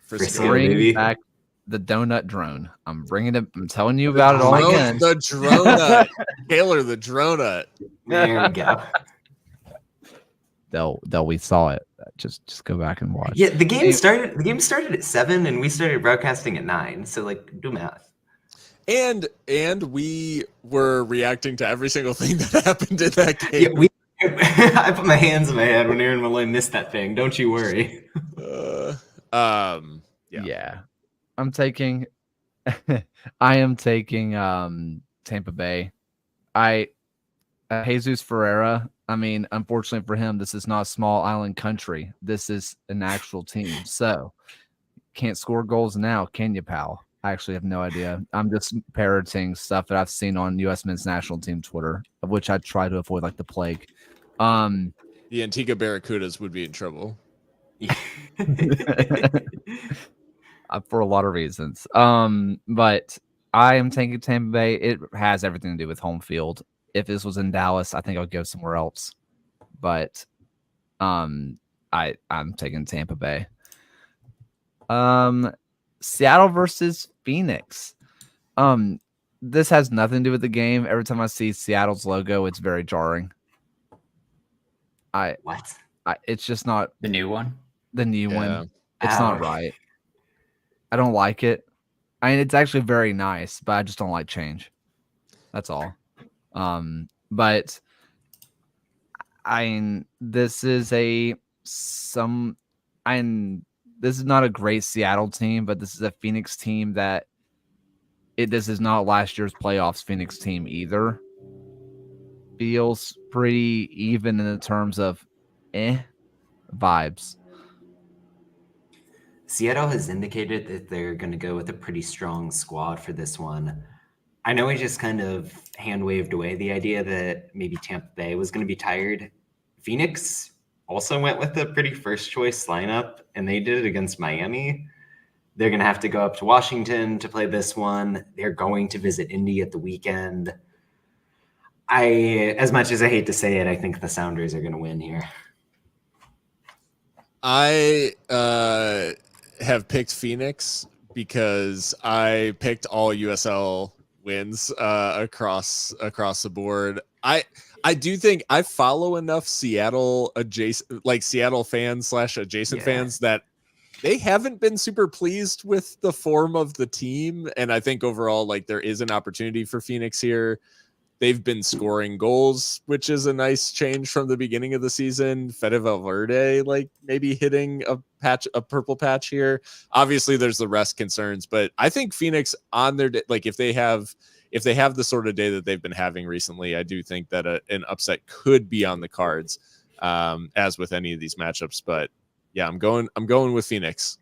Frisco, Bring baby. back the donut drone. I'm bringing it. I'm telling you about it all again. The dronut. Taylor, the dronut. There we go. We saw it. Just go back and watch. Yeah, the game started at 7 and we started broadcasting at 9. So like do math. And we were reacting to every single thing that happened in that game. Yeah, I put my hands in my head when Aaron Malloy missed that thing. Don't you worry. Yeah. I'm taking I am taking Tampa Bay. Jesus Ferreira, I mean, unfortunately for him, this is not a small island country. This is an actual team. So can't score goals now, can you, pal? I actually have no idea. I'm just parroting stuff that I've seen on U.S. men's national team Twitter, of which I try to avoid like the plague. The Antigua Barracudas would be in trouble. For a lot of reasons. But I am taking Tampa Bay. It has everything to do with home field. If this was in Dallas, I think I would go somewhere else. But I'm taking Tampa Bay. Seattle versus Phoenix. This has nothing to do with the game. Every time I see Seattle's logo, it's very jarring. What? It's just not The new one? the new Yeah. one. It's not right. I don't like it. I mean, it's actually very nice, but I just don't like change. That's all. But I mean, this is not a great Seattle team, but this is a Phoenix team that this is not last year's playoffs Phoenix team either. Feels pretty even in the terms of vibes. Seattle has indicated that they're going to go with a pretty strong squad for this one. I know we just kind of hand waved away the idea that maybe Tampa Bay was going to be tired. Phoenix also went with a pretty first choice lineup, and they did it against Miami. They're going to have to go up to Washington to play this one. They're going to visit Indy at the weekend. As much as I hate to say it, I think the Sounders are going to win here. I have picked Phoenix because I picked all USL wins across the board. I do think I follow enough Seattle fans / adjacent fans that they haven't been super pleased with the form of the team. And I think overall, like, there is an opportunity for Phoenix here. They've been scoring goals, which is a nice change from the beginning of the season. Fede Valverde, like, maybe hitting a purple patch here. Obviously, there's the rest concerns, but I think Phoenix on their like if they have the sort of day that they've been having recently, I do think that an upset could be on the cards, as with any of these matchups. But yeah, I'm going with Phoenix.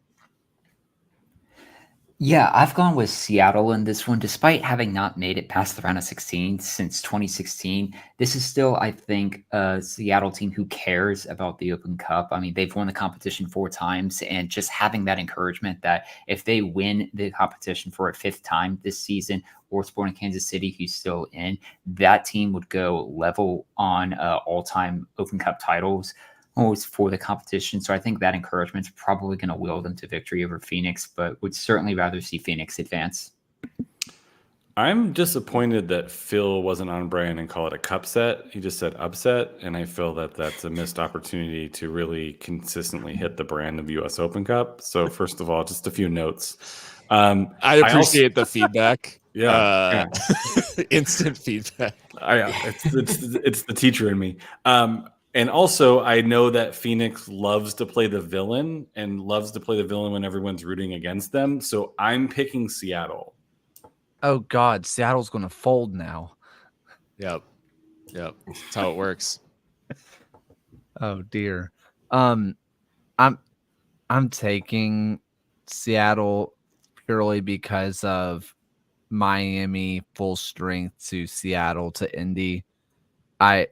Yeah, I've gone with Seattle in this one, despite having not made it past the round of 16 since 2016. This is still, I think, a Seattle team who cares about the Open Cup. I mean, they've won the competition 4 times, and just having that encouragement that if they win the competition for a 5th time this season, or Sporting Kansas City, who's still in, that team would go level on all-time Open Cup titles always for the competition. So I think that encouragement is probably going to will them to victory over Phoenix, but would certainly rather see Phoenix advance. I'm disappointed that Phil wasn't on brand and call it a cup set. He just said upset, and I feel that that's a missed opportunity to really consistently hit the brand of U.S. Open Cup. So first of all, just a few notes. I appreciate the feedback. Yeah. Instant feedback. It's the teacher in me. And also, I know that Phoenix loves to play the villain and loves to play the villain when everyone's rooting against them. So I'm picking Seattle. Oh God, Seattle's going to fold now. Yep. That's how it works. Oh dear. I'm taking Seattle purely because of Miami full strength to Seattle to Indy. I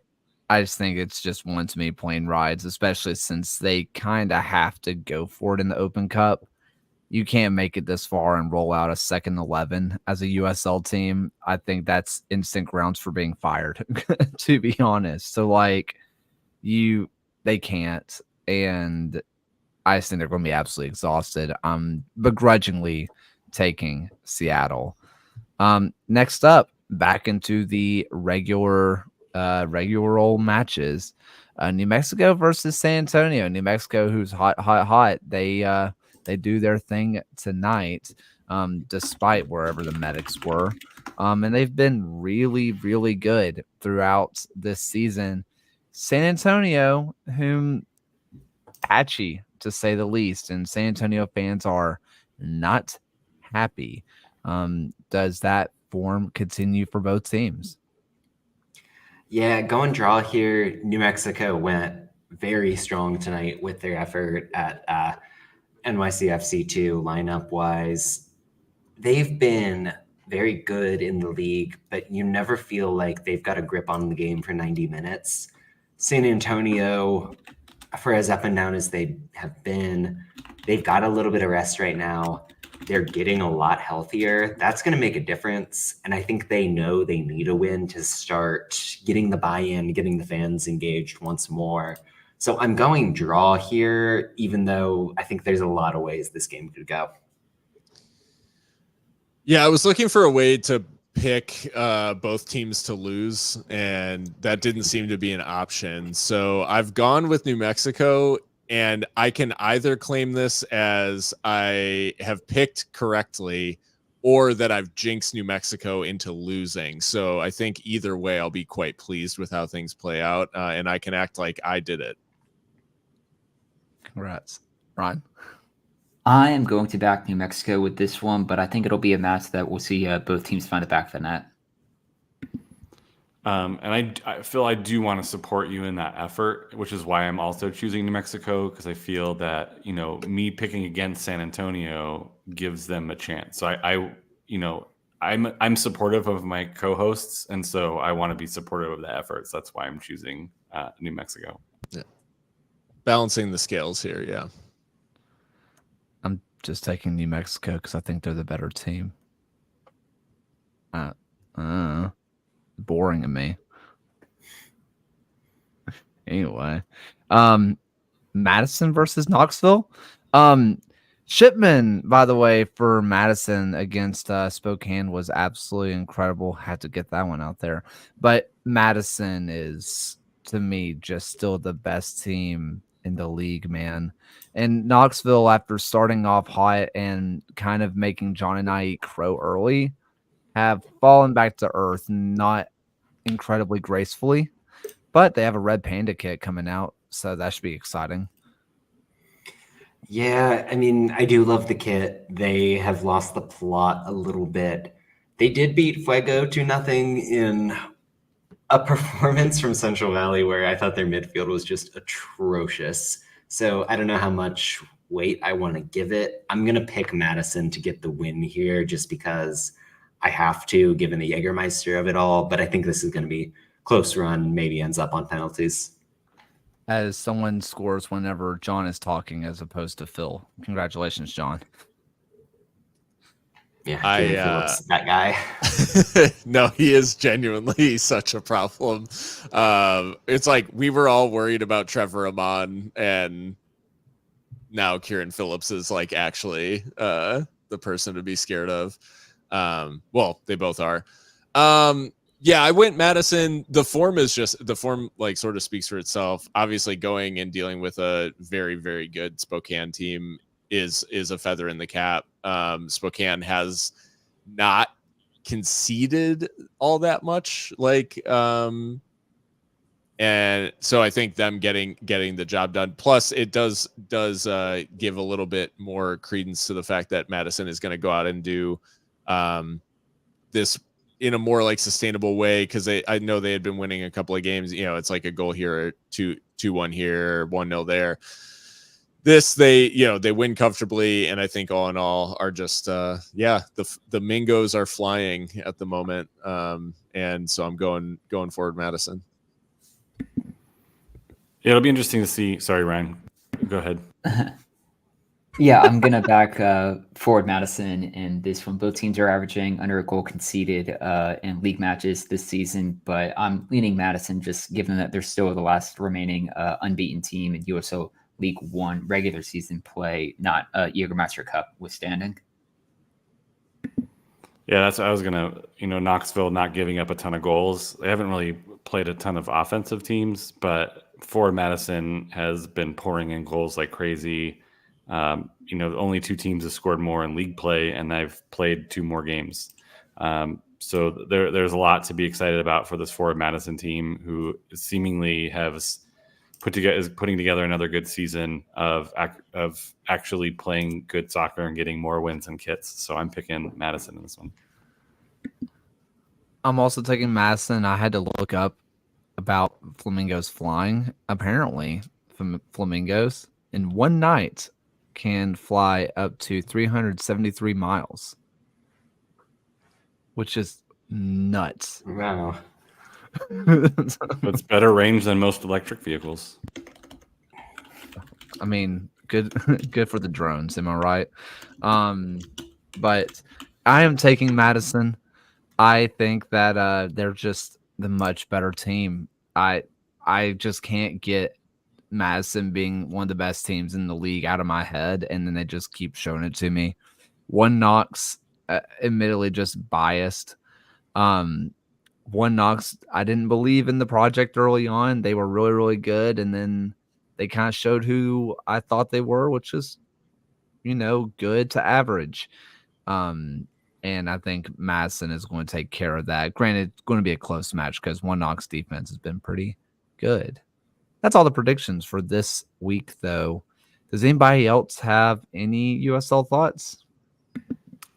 just think it's just one to me plain rides, especially since they kind of have to go for it in the Open Cup. You can't make it this far and roll out a second 11 as a USL team. I think that's instant grounds for being fired, to be honest. So like they can't, and I just think they're going to be absolutely exhausted. I'm begrudgingly taking Seattle. Next up, back into the regular old matches. New Mexico versus San Antonio. New Mexico, who's hot. They do their thing tonight, despite wherever the medics were. And they've been really, really good throughout this season. San Antonio, whom patchy to say the least, and San Antonio fans are not happy. Does that form continue for both teams? Yeah, going draw here. New Mexico went very strong tonight with their effort at NYCFC2 lineup wise. They've been very good in the league, but you never feel like they've got a grip on the game for 90 minutes. San Antonio, for as up and down as they have been, they've got a little bit of rest right now. They're getting a lot healthier. That's going to make a difference. And I think they know they need a win to start getting the buy-in, getting the fans engaged once more. So I'm going draw here, even though I think there's a lot of ways this game could go. Yeah, I was looking for a way to pick both teams to lose, and that didn't seem to be an option. So I've gone with New Mexico, and I can either claim this as I have picked correctly or that I've jinxed New Mexico into losing. So I think either way, I'll be quite pleased with how things play out, and I can act like I did it. Congrats. Ron? I am going to back New Mexico with this one, but I think it'll be a match that we'll see both teams find the back of the net. And I feel I do want to support you in that effort, which is why I'm also choosing New Mexico, because I feel that, me picking against San Antonio gives them a chance. So I'm supportive of my co-hosts, and so I want to be supportive of the efforts. That's why I'm choosing New Mexico. Yeah. Balancing the scales here, yeah. I'm just taking New Mexico because I think they're the better team. Boring to me. Anyway, Madison versus Knoxville. Shipman, by the way, for Madison against Spokane was absolutely incredible. Had to get that one out there. But Madison is, to me, just still the best team in the league, man. And Knoxville, after starting off hot and kind of making John and I eat crow early, have fallen back to earth, not incredibly gracefully. But they have a Red Panda kit coming out, so that should be exciting. Yeah, I mean, I do love the kit. They have lost the plot a little bit. They did beat Fuego 2-0 in a performance from Central Valley where I thought their midfield was just atrocious. So I don't know how much weight I want to give it. I'm going to pick Madison to get the win here just because I have to, given the Jägermeister of it all. But I think this is going to be close run, maybe ends up on penalties. As someone scores whenever John is talking as opposed to Phil. Congratulations, John. Yeah, Phillips, that guy. No, he is genuinely such a problem. It's like we were all worried about Trevor Amon, and now Kieran Phillips is like actually the person to be scared of. Well, they both are. Yeah, I went Madison. The form like sort of speaks for itself. Obviously, going and dealing with a very, very good Spokane team is a feather in the cap. Spokane has not conceded all that much like And so I think them getting the job done. Plus, it does give a little bit more credence to the fact that Madison is going to go out and do this in a more like sustainable way, because I know they had been winning a couple of games. You know, it's like a goal here, 2-1 here, 1-0 there. This they win comfortably, and I think all in all are just the Mingos are flying at the moment, and so I'm going forward Madison. Yeah, it'll be interesting to see. Sorry, Ryan. Go ahead. Yeah, I'm going to back forward Madison in this one. Both teams are averaging under a goal conceded in league matches this season, but I'm leaning Madison just given that they're still the last remaining unbeaten team in USO League One regular season play, not Jägermeister Cup withstanding. Yeah, that's what I was going to, Knoxville not giving up a ton of goals. They haven't really played a ton of offensive teams, but Forward Madison has been pouring in goals like crazy. Only 2 teams have scored more in league play, and they've played 2 more games. So there's a lot to be excited about for this Forward Madison team, who seemingly is putting together another good season of actually playing good soccer and getting more wins and kits. So I'm picking Madison in this one. I'm also taking Madison. I had to look up about flamingos flying. Apparently, flamingos in one night can fly up to 373 miles, which is nuts. Wow. It's better range than most electric vehicles. I mean, good for the drones, am I right? But I am taking Madison. I think that they're just the much better team. I just can't get Madison being one of the best teams in the league out of my head, and then they just keep showing it to me. One Knox, admittedly just biased. One Knox, I didn't believe in the project early on. They were really, really good, and then they kind of showed who I thought they were, which is, good to average. And I think Madison is going to take care of that. Granted, it's going to be a close match because One Knox defense has been pretty good. That's all the predictions for this week, though. Does anybody else have any USL thoughts?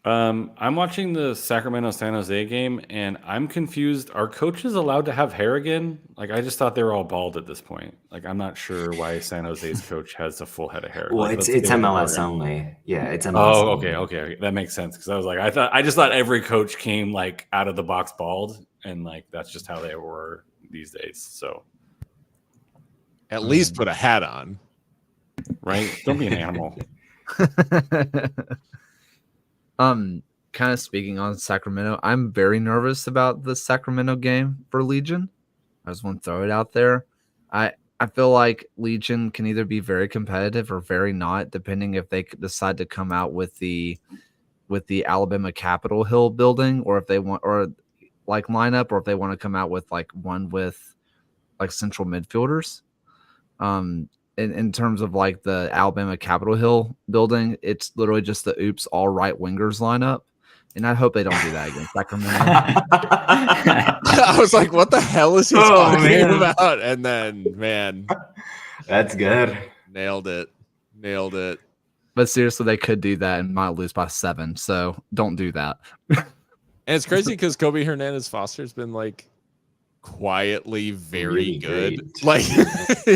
I'm watching the Sacramento San Jose game, and I'm confused. Are coaches allowed to have hair again? Like, I just thought they were all bald at this point. Like, I'm not sure why San Jose's coach has a full head of hair. Well, like, it's MLS only. Yeah, it's MLS. Oh, only. okay, that makes sense. Because I was like, I just thought every coach came like out of the box bald, and like that's just how they were these days. So, at least put a hat on, right? Don't be an animal. Kind of speaking on Sacramento, I'm very nervous about the Sacramento game for Legion. I just want to throw it out there. I feel like Legion can either be very competitive or very not, depending if they decide to come out with the Alabama Capitol Hill building, or if they want, or like lineup, or if they want to come out with like one with like central midfielders. In terms of like the Alabama Capitol Hill building, it's literally just the oops all right wingers lineup. And I hope they don't do that against Sacramento. I was like, what the hell is he talking about? And then, man. That's good. Nailed it. But seriously, they could do that and might lose by 7. So don't do that. And it's crazy because Kobe Hernandez Foster's been like quietly very Really good. great. Like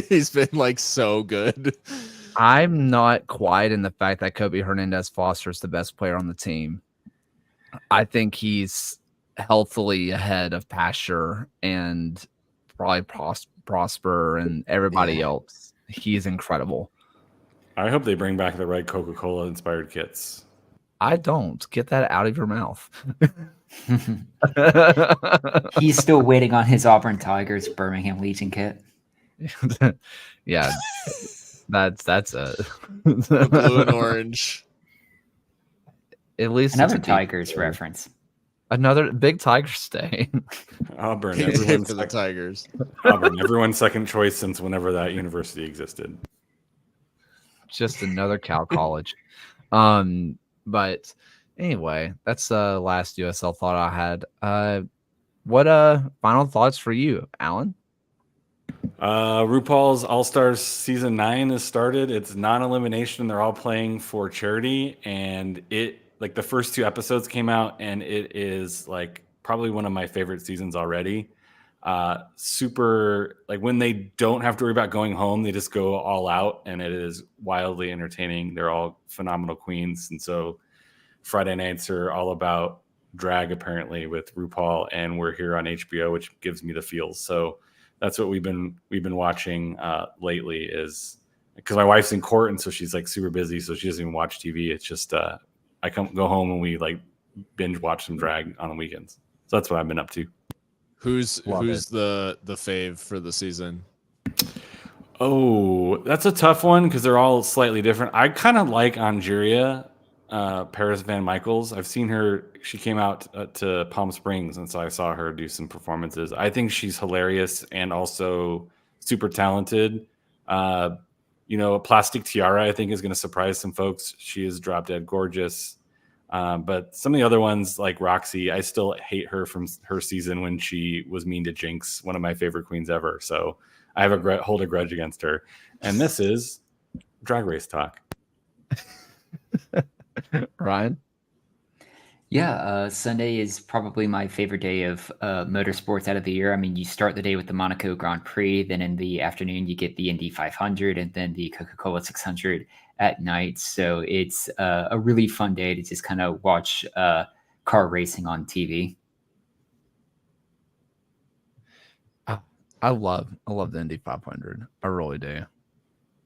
he's been like so good. I'm not quiet in the fact that Kobe Hernandez Foster is the best player on the team. I think he's healthily ahead of Pasher and probably Prosper and everybody else. He's incredible. I hope they bring back the red Coca-Cola inspired kits. I don't. Get that out of your mouth. He's still waiting on his Auburn Tigers Birmingham Legion kit. Yeah. That's a The blue and orange. At least Another it's a Tigers reference. Another big Tigers day. Auburn, For everyone's the Tigers. Auburn, everyone's second choice since whenever that university existed. Just another Cal college. But anyway, that's the last USL thought I had. What final thoughts for you, Alan? RuPaul's All Stars season 9 has started. It's non-elimination. They're all playing for charity, and the first 2 episodes came out, and it is like probably one of my favorite seasons already. Super, like when they don't have to worry about going home, they just go all out, and it is wildly entertaining. They're all phenomenal queens, and so Friday nights are all about drag apparently with RuPaul, and we're here on HBO, which gives me the feels. So that's what we've been watching lately, is because my wife's in court, and so she's like super busy, so she doesn't even watch TV. It's just I go home and we like binge watch some drag on the weekends. So that's what I've been up to. Who's the fave for the season? Oh, that's a tough one because they're all slightly different. I kind of like Angeria, Paris Van Michaels. I've seen her. She came out to Palm Springs, and so I saw her do some performances. I think she's hilarious and also super talented. A Plastic Tiara, I think, is going to surprise some folks. She is drop dead gorgeous. But some of the other ones, like Roxy, I still hate her from her season when she was mean to Jinx, one of my favorite queens ever. So I have hold a grudge against her. And this is Drag Race Talk. Ryan? Yeah, Sunday is probably my favorite day of motorsports out of the year. I mean, you start the day with the Monaco Grand Prix, then in the afternoon you get the Indy 500, and then the Coca-Cola 600 at night. So it's a really fun day to just kind of watch car racing on TV. I love the Indy 500. I really do.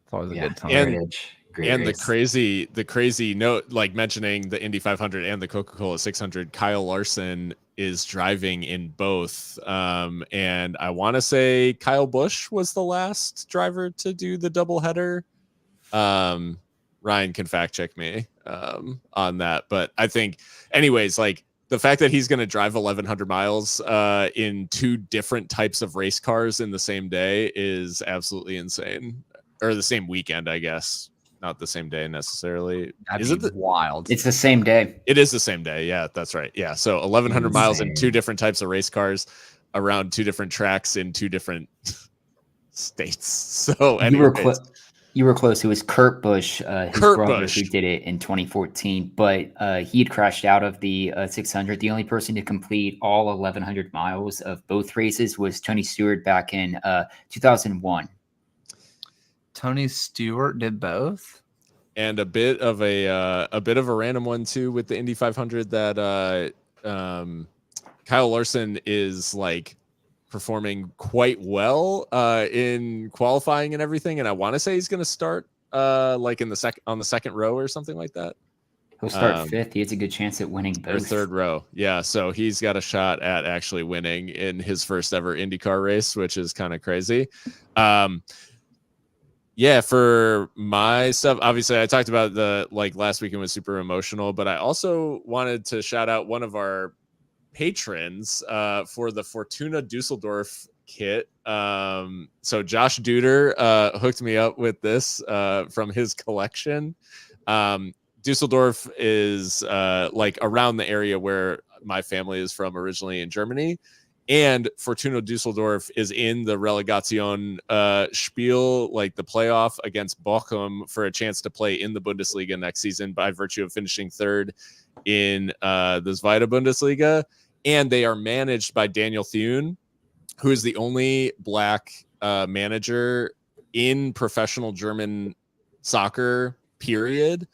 It's always a good time. And the crazy note, like mentioning the Indy 500 and the Coca-Cola 600, Kyle Larson is driving in both. And I want to say Kyle Busch was the last driver to do the doubleheader. Ryan can fact check me on that. But I think, anyways, like the fact that he's going to drive 1,100 miles in 2 different types of race cars in the same day is absolutely insane. Or the same weekend, I guess. Not the same day necessarily. Is it wild? It's the same day. It is the same day. Yeah, that's right. Yeah. So 1,100 miles in 2 different types of race cars around 2 different tracks in 2 different states. So you were close. It was Kurt Busch, his brother, who did it in 2014, but he had crashed out of the 600. The only person to complete all 1,100 miles of both races was Tony Stewart back in 2001. Tony Stewart did both, and a bit of a random one too with the Indy 500 that Kyle Larson is like performing quite well in qualifying and everything, and I want to say he's going to start like on the second row or something like that. He'll start 5th. He has a good chance at winning both. Or 3rd row. Yeah, so he's got a shot at actually winning in his first ever IndyCar race, which is kind of crazy. Yeah, for my stuff, obviously I talked about the last weekend was super emotional, but I also wanted to shout out one of our patrons for the Fortuna Dusseldorf kit. So Josh Duder hooked me up with this from his collection. Dusseldorf is like around the area where my family is from originally in Germany. And Fortuna Dusseldorf is in the relegation spiel, like the playoff against Bochum for a chance to play in the Bundesliga next season by virtue of finishing 3rd in the Zweite Bundesliga. And they are managed by Daniel Thune, who is the only black manager in professional German soccer, period.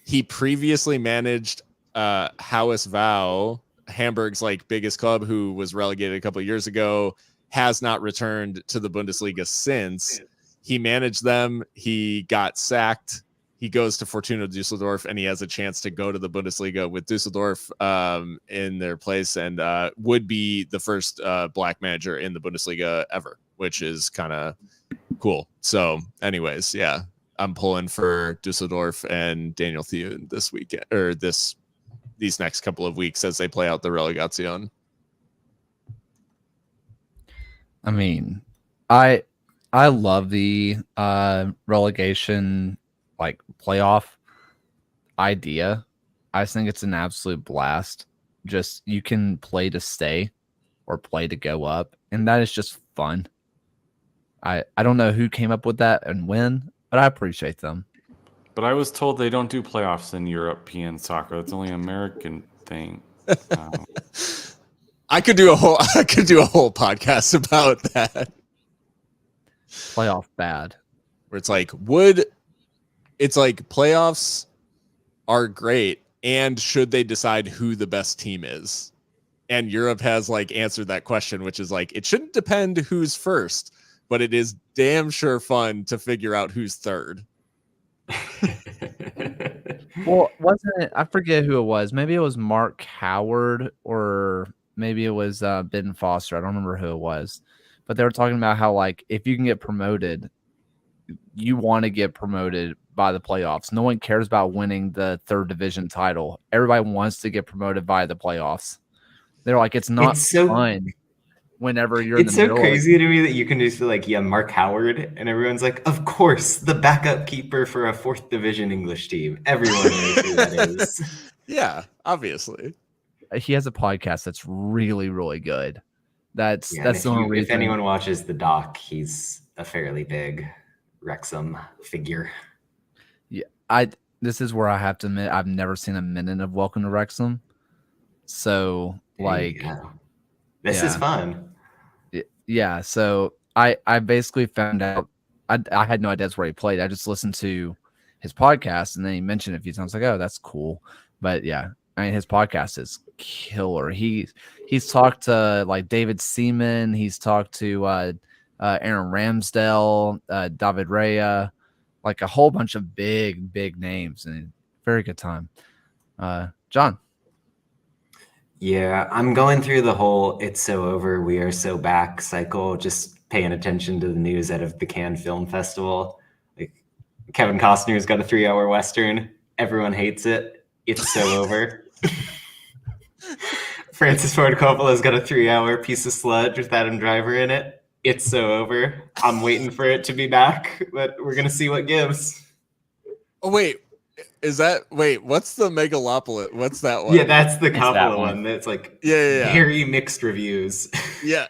He previously managed HSV, Hamburg's like biggest club, who was relegated a couple of years ago, has not returned to the Bundesliga since. He managed them. He got sacked. He goes to Fortuna Dusseldorf, and he has a chance to go to the Bundesliga with Dusseldorf in their place, and would be the first black manager in the Bundesliga ever, which is kind of cool. So anyways, yeah, I'm pulling for Dusseldorf and Daniel Thune this weekend, or these next couple of weeks as they play out the relegation. I mean, I love the relegation like playoff idea. I think it's an absolute blast. Just you can play to stay or play to go up, and that is just fun. I don't know who came up with that and when, but I appreciate them. But I was told they don't do playoffs in European soccer. It's only an American thing. I could do a whole podcast about that. Playoff bad. Where it's like playoffs are great, and should they decide who the best team is? And Europe has like answered that question, which is like, it shouldn't depend who's first, but it is damn sure fun to figure out who's third. Well, wasn't it? I forget who it was. Maybe it was Mark Howard, or maybe it was Ben Foster. I don't remember who it was, but they were talking about how like if you can get promoted, you want to get promoted by the playoffs. No one cares about winning the third division title. Everybody wants to get promoted by the playoffs. They're like, it's not fun whenever you're in the middle. It's so crazy to me that you can just be like, yeah, Mark Howard, and everyone's like, of course, the backup keeper for a fourth division English team. Everyone knows who that is. Yeah, obviously. He has a podcast that's really, really good. That's Yeah, the only reason. If anyone watches the doc, he's a fairly big Wrexham figure. Yeah, this is where I have to admit I've never seen a minute of Welcome to Wrexham. So like, this is fun. Yeah, so I basically found out I had no idea that's where he played. I just listened to his podcast, and then he mentioned it a few times. Like, oh, that's cool. But yeah, I mean, his podcast is killer. He's talked to like David Seaman. He's talked to Aaron Ramsdale, David Raya, like a whole bunch of big names, and very good time. John. Yeah, I'm going through the whole "it's so over, we are so back" cycle, just paying attention to the news out of the Cannes Film Festival. Like, Kevin Costner's got a 3-hour Western. Everyone hates it. It's so over. Francis Ford Coppola's got a 3-hour piece of sludge with Adam Driver in it. It's so over. I'm waiting for it to be back, but we're going to see what gives. Oh, wait. What's the Megalopolis? What's that one? Yeah, that's the Coppola one. That's like very mixed reviews. Yeah.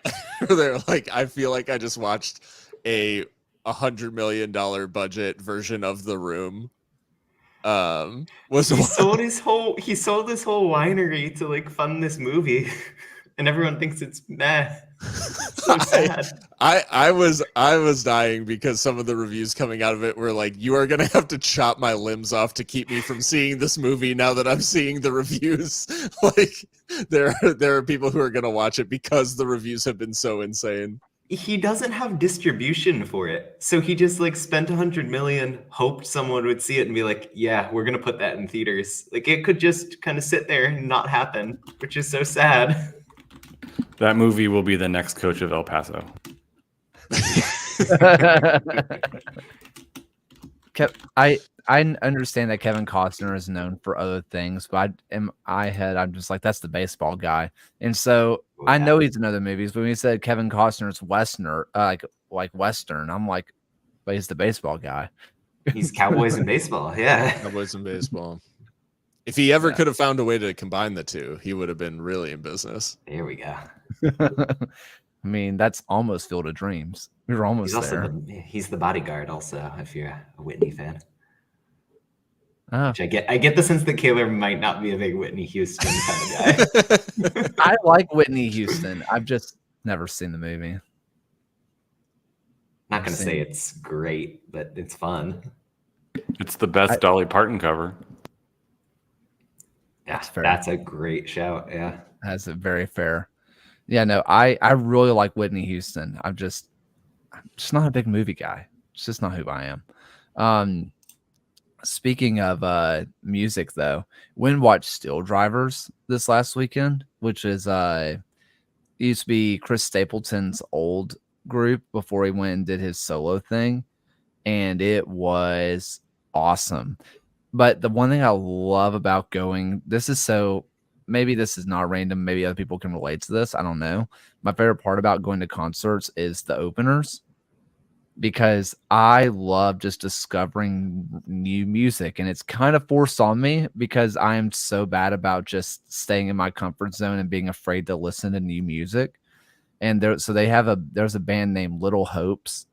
They're like, I feel like I just watched a $100 million budget version of The Room. He sold his whole winery to like fund this movie, and everyone thinks it's meh. So sad. I was dying because some of the reviews coming out of it were like, you are gonna have to chop my limbs off to keep me from seeing this movie now that I'm seeing the reviews. Like there are people who are gonna watch it because the reviews have been so insane. He doesn't have distribution for it, so he just like spent $100 million, hoped someone would see it and be like, yeah, we're gonna put that in theaters. Like, it could just kind of sit there and not happen, which is so sad. That movie will be the next coach of El Paso. I understand that Kevin Costner is known for other things, but in my head, I'm just like, that's the baseball guy. And so I know he's in other movies, but when he said Kevin Costner's Western, like Western, I'm like, but he's the baseball guy. He's Cowboys and baseball. Yeah. Cowboys and baseball. If he ever could have found a way to combine the two, he would have been really in business. There we go. I mean, that's almost Field of Dreams. We were almost there. He's the bodyguard also, if you're a Whitney fan. Oh. Which I get the sense that Kaylor might not be a big Whitney Houston kind of guy. I like Whitney Houston. I've just never seen the movie. Not going to say it's great, but it's fun. It's the best Dolly Parton cover. Yeah, that's a great shout. Yeah. That's a very fair. Yeah, no, I really like Whitney Houston. I'm just not a big movie guy. It's just not who I am. Speaking of music, though, Wind watched Steel Drivers this last weekend, which is used to be Chris Stapleton's old group before he went and did his solo thing, and it was awesome. But the one thing I love about going, maybe this is not random, maybe other people can relate to this, I don't know. My favorite part about going to concerts is the openers, because I love just discovering new music, and it's kind of forced on me because I am so bad about just staying in my comfort zone and being afraid to listen to new music. And there's a band named Little Hopes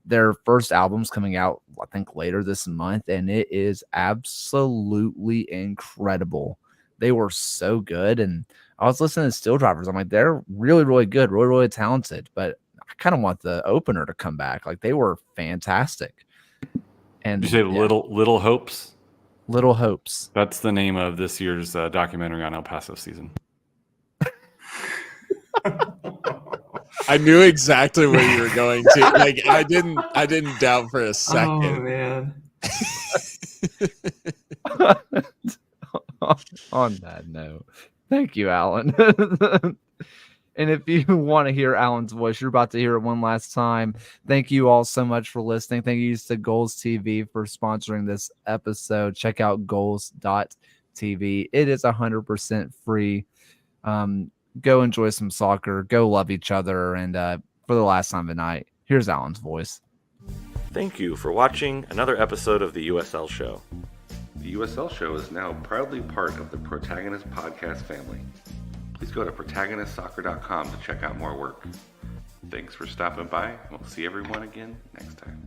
Their first album's coming out, I think, later this month, and it is absolutely incredible. They were so good, and I was listening to Steel Drivers. I'm like, they're really, really good, really, really talented, but I kind of want the opener to come back. Like, they were fantastic. And Did you say Little Hopes? Little Hopes. That's the name of this year's documentary on El Paso season. I knew exactly where you were going to. Like, I didn't doubt for a second. Oh man. On that note, thank you, Alan. And if you want to hear Alan's voice, you're about to hear it one last time. Thank you all so much for listening. Thank you to Goals TV for sponsoring this episode. Check out goals.tv. It is 100% free. Go enjoy some soccer. Go love each other. And for the last time tonight, here's Alan's voice. Thank you for watching another episode of the USL Show. The USL Show is now proudly part of the Protagonist podcast family. Please go to protagonistsoccer.com to check out more work. Thanks for stopping by. We'll see everyone again next time.